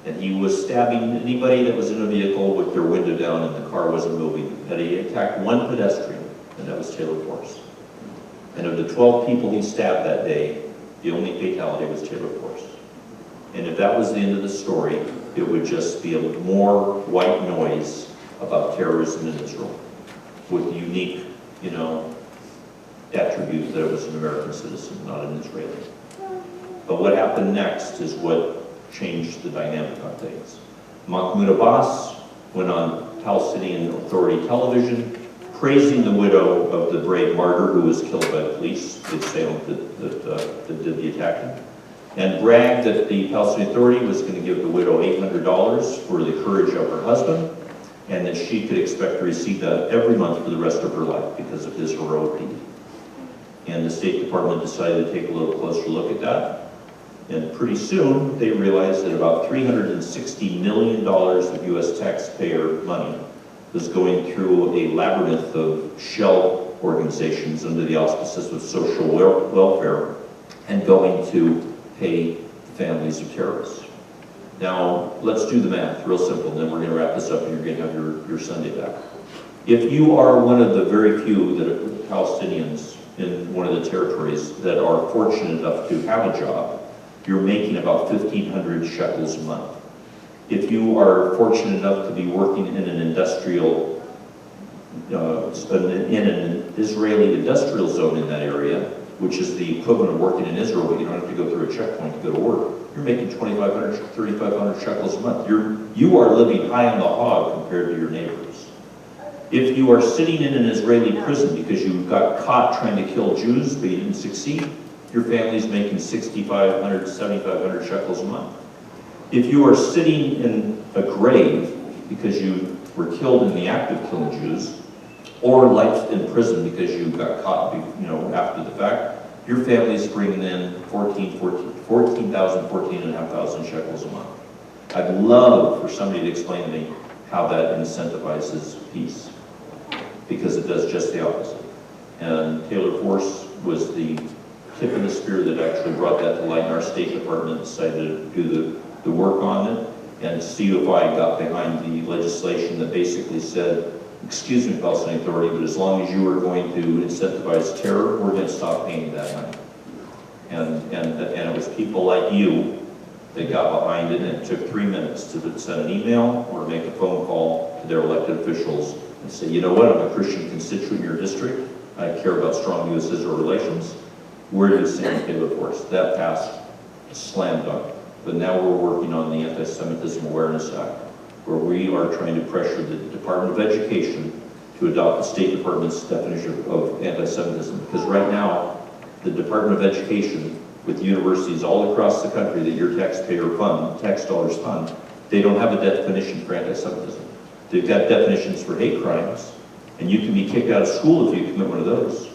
And he was stabbing anybody that was in a vehicle with their window down and the car wasn't moving. And he attacked one pedestrian, and that was Taylor Force. And of the 12 people he stabbed that day, the only fatality was Taylor Force. And if that was the end of the story, it would just be a more white noise about terrorism in Israel, with the unique, you know, attribute that it was an American citizen, not an Israeli. But what happened next is what changed the dynamic on things. Mahmoud Abbas went on Palestinian Authority television, praising the widow of the brave martyr who was killed by the police, the assailant that did the attacking, and bragged that the Palestinian Authority was going to give the widow $800 for the courage of her husband, and that she could expect to receive that every month for the rest of her life because of his heroic deed. And the State Department decided to take a little closer look at that. And pretty soon, they realized that about $360 million of U.S. taxpayer money was going through a labyrinth of shell organizations under the auspices of social welfare and going to pay families of terrorists. Now, let's do the math, real simple, and then we're going to wrap this up and you're going to have your Sunday back. If you are one of the very few that are Palestinians in one of the territories that are fortunate enough to have a job, you're making about 1,500 shekels a month. If you are fortunate enough to be working in an industrial in an Israeli industrial zone in that area, which is the equivalent of working in Israel, but you don't have to go through a checkpoint to go to work. You're making 2,500, 3,500 shekels a month. You are living high on the hog compared to your neighbors. If you are sitting in an Israeli prison because you got caught trying to kill Jews but you didn't succeed, your family's making 6,500, 7,500 shekels a month. If you are sitting in a grave because you were killed in the act of killing Jews, or life in prison because you got caught, after the fact, your family's bringing in 14,500 shekels a month. I'd love for somebody to explain to me how that incentivizes peace, because it does just the opposite. And Taylor Force was the tip of the spear that actually brought that to light, and our State Department decided to do the work on it, and CUFI got behind the legislation that basically said, excuse me, Palestinian Authority, but as long as you are going to incentivize terror, we're going to stop paying you that money. And it was people like you that got behind it, and it took 3 minutes to send an email or make a phone call to their elected officials and say, you know what, I'm a Christian constituent in your district, I care about strong U.S.-Israel relations, where do you stand, Taylor Force? That passed, slam dunk. But now we're working on the Anti-Semitism Awareness Act, where we are trying to pressure the Department of Education to adopt the State Department's definition of anti-Semitism. Because right now, the Department of Education, with universities all across the country that your tax dollars fund, they don't have a definition for anti-Semitism. They've got definitions for hate crimes, and you can be kicked out of school if you commit one of those.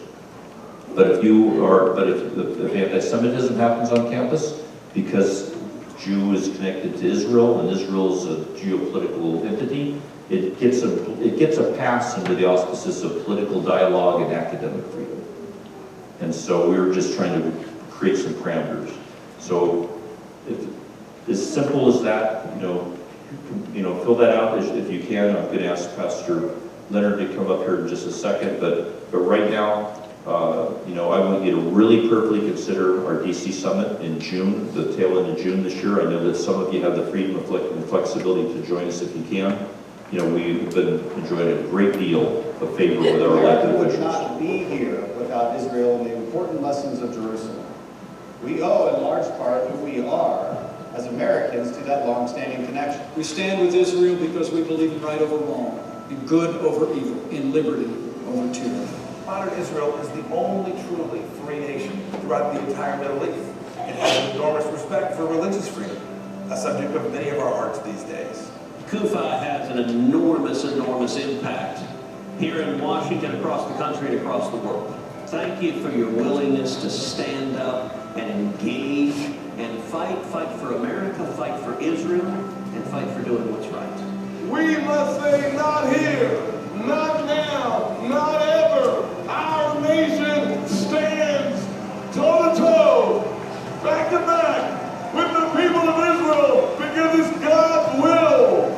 But if anti-Semitism happens on campus, because Jew is connected to Israel, and Israel is a geopolitical entity, it gets a pass into the auspices of political dialogue and academic freedom. And so we were just trying to create some parameters. So as simple as that, fill that out if you can. I'm going to ask Pastor Leonard to come up here in just a second, but right now, I want you to really prayerfully consider our DC Summit in June, the tail end of June this year. I know that some of you have the freedom and flexibility to join us if you can. We've been enjoying a great deal of favor with our elected officials. We would not be here without Israel and the important lessons of Jerusalem. We owe, in large part, who we are as Americans to that long-standing connection. We stand with Israel because we believe in right over wrong, in good over evil, in liberty over tyranny. Modern Israel is the only truly free nation throughout the entire Middle East. It has an enormous respect for religious freedom, a subject of many of our hearts these days. CUFI has an enormous impact here in Washington, across the country, and across the world. Thank you for your willingness to stand up and engage and fight for America, fight for Israel, and fight for doing what's right. We must say, not here, not now, not ever. Our nation stands toe-to-toe, back-to-back, with the people of Israel, because it's God's will.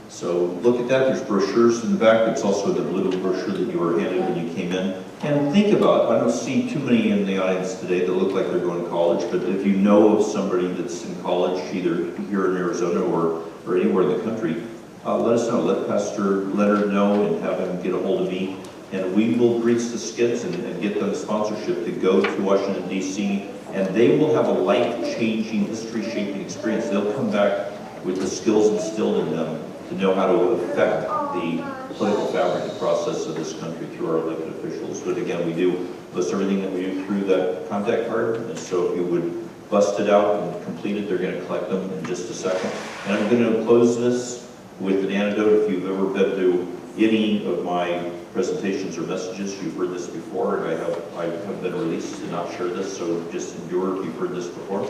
So look at that. There's brochures in the back. There's also the blue brochure that you were handed when you came in. And think about, I don't see too many in the audience today that look like they're going to college, but if you know of somebody that's in college, either here in Arizona or anywhere in the country, let us know. Let Pastor Leonard know and have him get a hold of me. And we will grease the skids and get them sponsorship to go to Washington, D.C., and they will have a life-changing, history-shaping experience. They'll come back with the skills instilled in them to know how to affect the political fabric and process of this country through our elected officials. But again, we do list everything that we do through that contact card, and so if you would bust it out and complete it, they're going to collect them in just a second. And I'm going to close this with an anecdote. If you've ever been to any of my presentations or messages, you've heard this before, and I have been released to not share this, so just endure if you've heard this before.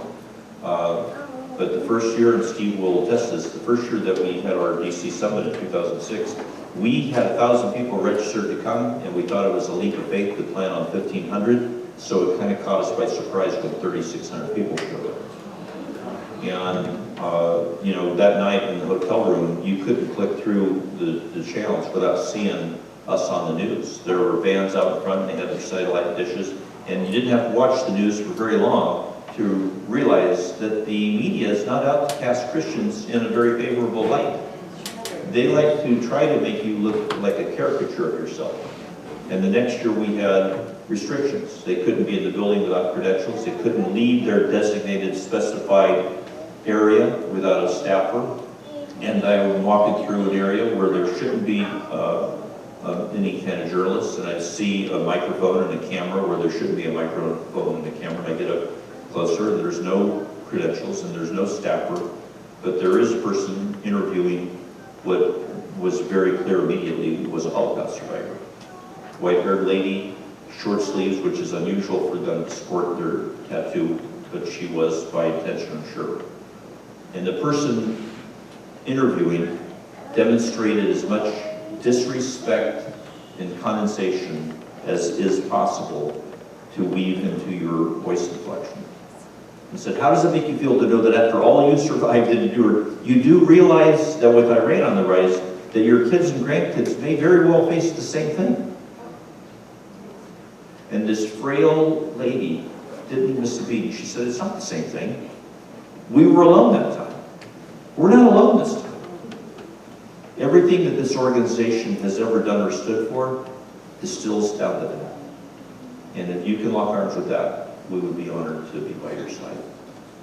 But the first year, and Steve will attest this, the first year that we had our DC Summit in 2006, we had 1,000 people registered to come, and we thought it was a leap of faith to plan on 1,500, so it kind of caught us by surprise when 3,600 people showed up. And, that night in the hotel room, you couldn't click through the channels without seeing us on the news. There were vans out in front, and they had their satellite dishes, and you didn't have to watch the news for very long to realize that the media is not out to cast Christians in a very favorable light. they like to try to make you look like a caricature of yourself. And the next year we had restrictions. They couldn't be in the building without credentials. They couldn't leave their designated specified area without a staffer. And I was walking through an area where there shouldn't be any kind of journalists, and I see a microphone and a camera where there shouldn't be a microphone and a camera. And I get up closer, and there's no credentials and there's no staffer, but there is a person interviewing what was very clear immediately was a Holocaust survivor. White-haired lady, short sleeves, which is unusual for them to sport their tattoo, but she was by intention, I'm sure. And the person interviewing demonstrated as much disrespect and condensation as is possible to weave into your voice inflection. He said, how does it make you feel to know that after all you survived and endured, you do realize that with Iran on the rise, that your kids and grandkids may very well face the same thing? And this frail lady didn't miss a beat. She said, it's not the same thing. We were alone that time. We're not alone this time. Everything that this organization has ever done or stood for distills down to that. And if you can lock arms with that, we would be honored to be by your side.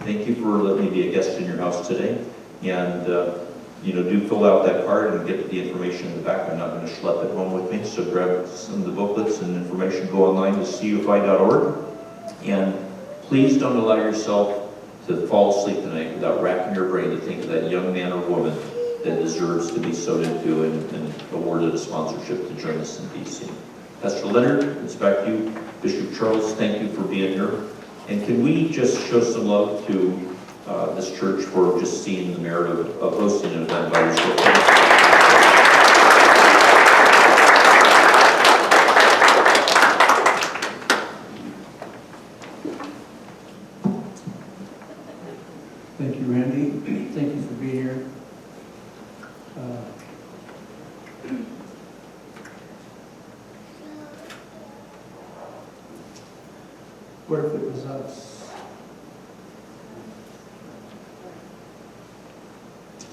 Thank you for letting me be a guest in your house today. And do fill out that card and get the information in the back. I'm not going to schlep it home with me, so grab some of the booklets and information. Go online to CUFI.org. And please don't allow yourself to fall asleep tonight without racking your brain to think of that young man or woman that deserves to be sewed into and awarded a sponsorship to join us in D.C. Pastor Leonard, it's back to you. Bishop Charles, thank you for being here. And can we just show some love to this church for just seeing the merit of hosting an event by yourself? Thank you, Randy. Thank you for being here. What if it was us?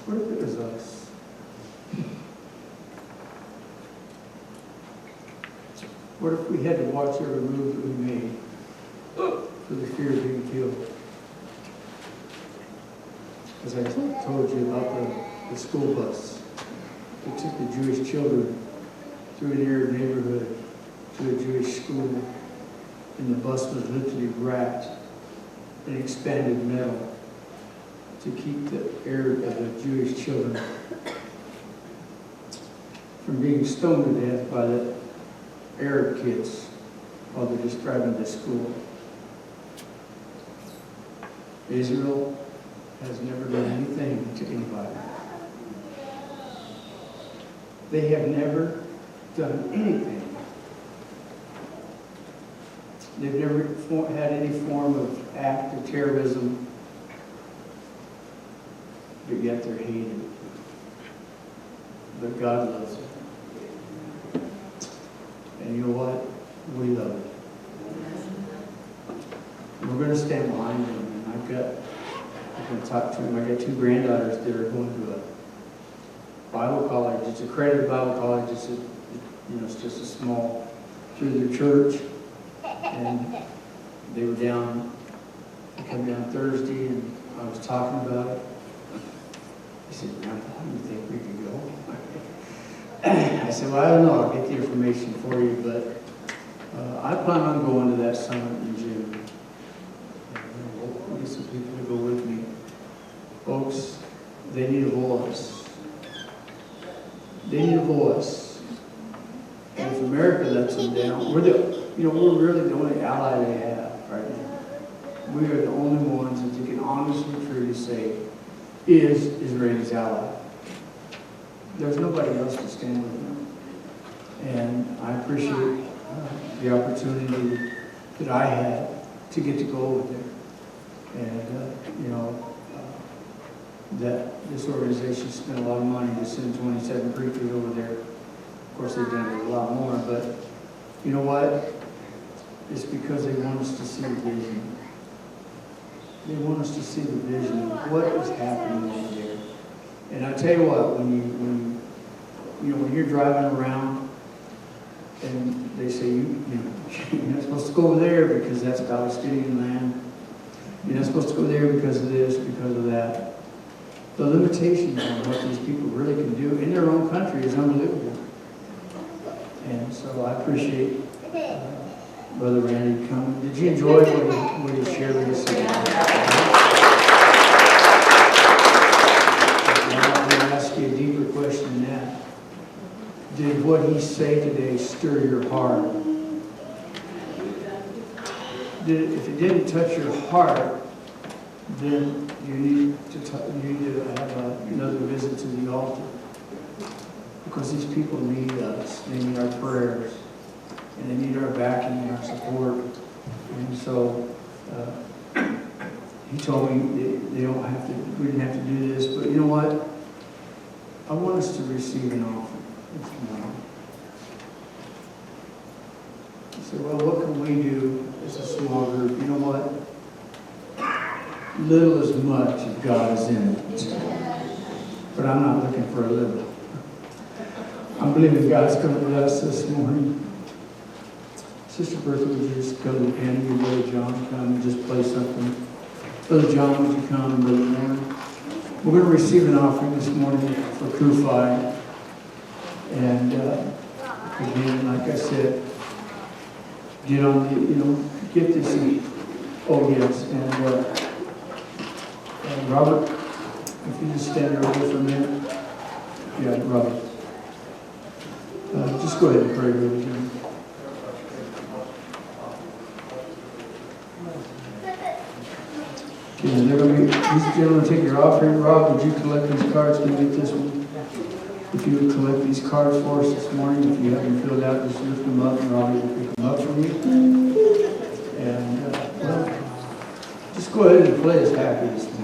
What if it was us? What if we had to watch every move that we made for the fear of being killed? As I told you about the school bus that took the Jewish children through an Arab neighborhood to a Jewish school, and the bus was literally wrapped in expanded metal to keep the Jewish children from being stoned to death by the Arab kids while they're just driving to school. Israel has never done anything to anybody. They have never done anything. They've never had any form of act of terrorism, but yet they're hated. But God loves it. And you know what? We love it. And we're going to stand behind them. And I'm going to talk to them. I got two granddaughters that are going to a Bible college. It's a accredited Bible college. It's just a small, through their church. And they were down, they come down Thursday, and I was talking about it. He said, Grandpa, do you think we can go? I said, well, I don't know. I'll get the information for you, but I plan on going to that summit in June. I'll get some people to go with me. Folks, they need a voice. They need a voice. And if America lets them down, we're really the only ally they have right now. We are the only ones that they can honestly, truly say is Israel's ally. There's nobody else to stand with them. And I appreciate the opportunity that I had to get to go over there. And, that this organization spent a lot of money to send 27 preachers over there. Of course, they've done a lot more, but you know what? It's because they want us to see the vision. They want us to see the vision of what is happening over there. And I tell you what, when when you're driving around and they say, you're not supposed to go over there because that's Palestinian land. You're not supposed to go there because of this, because of that. The limitations on what these people really can do in their own country is unbelievable. And so I appreciate Brother Randy coming. Did you enjoy what he shared with us today? I'm going to ask you a deeper question than that. Did what he said today stir your heart? If it didn't touch your heart, then you need to have another visit to the altar. Because these people need us. They need our prayers. And they need our backing and our support. And so he told me we didn't have to do this, but you know what? I want us to receive an offering this morning. He said, well, what can we do as a small group? You know what? Little as much if God is in it. But I'm not looking for a little. I'm believing God's going to bless this morning. Sister Bertha, would you just go to the piano? Your Brother John come and just play something. Brother John, would you come and Brother Leonard? We're going to receive an offering this morning for CUFI. And again, like I said, get on the, get this. Oh yes, and Robert, if you just stand over for a minute. Yeah, Robert. Just go ahead and pray with me. Okay, they're going to be, these gentlemen take your offering. Rob, would you collect these cards? Can you get this one? If you would collect these cards for us this morning, if you have them filled out, just lift them up and Robbie will pick them up from you. And, well, just go ahead and play us happy this morning.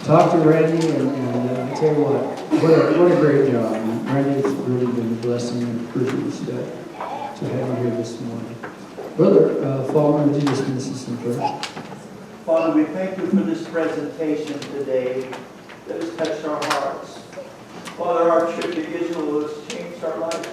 Talk to Randy, and I tell you what a great job. Randy, it's really been a blessing and a privilege to have you here this morning. Brother Faulkner, would you dismiss us in prayer? Father, we thank you for this presentation today that has touched our hearts. Father, our trip to Israel has changed our lives.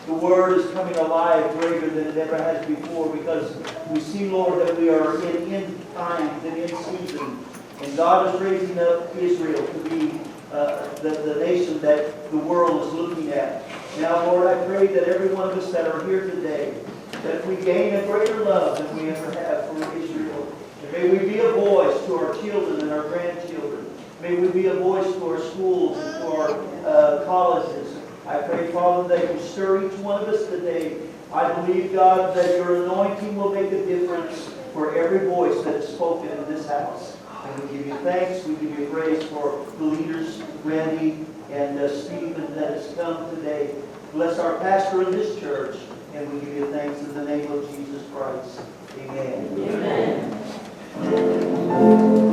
The Word is coming alive greater than it ever has before, because we see, Lord, that we are in end times and in season. And God is raising up Israel to be the nation that the world is looking at. Now, Lord, I pray that every one of us that are here today, that we gain a greater love than we ever have for Israel. And may we be a voice to our children and our grandchildren. May we be a voice to our schools and to our colleges. I pray, Father, that you stir each one of us today. I believe, God, that your anointing will make a difference for every voice that is spoken in this house. And we give you thanks, we give you praise for the leaders, Randy and Stephen, that has come today. Bless our pastor in this church, and we give you thanks in the name of Jesus Christ. Amen. Amen.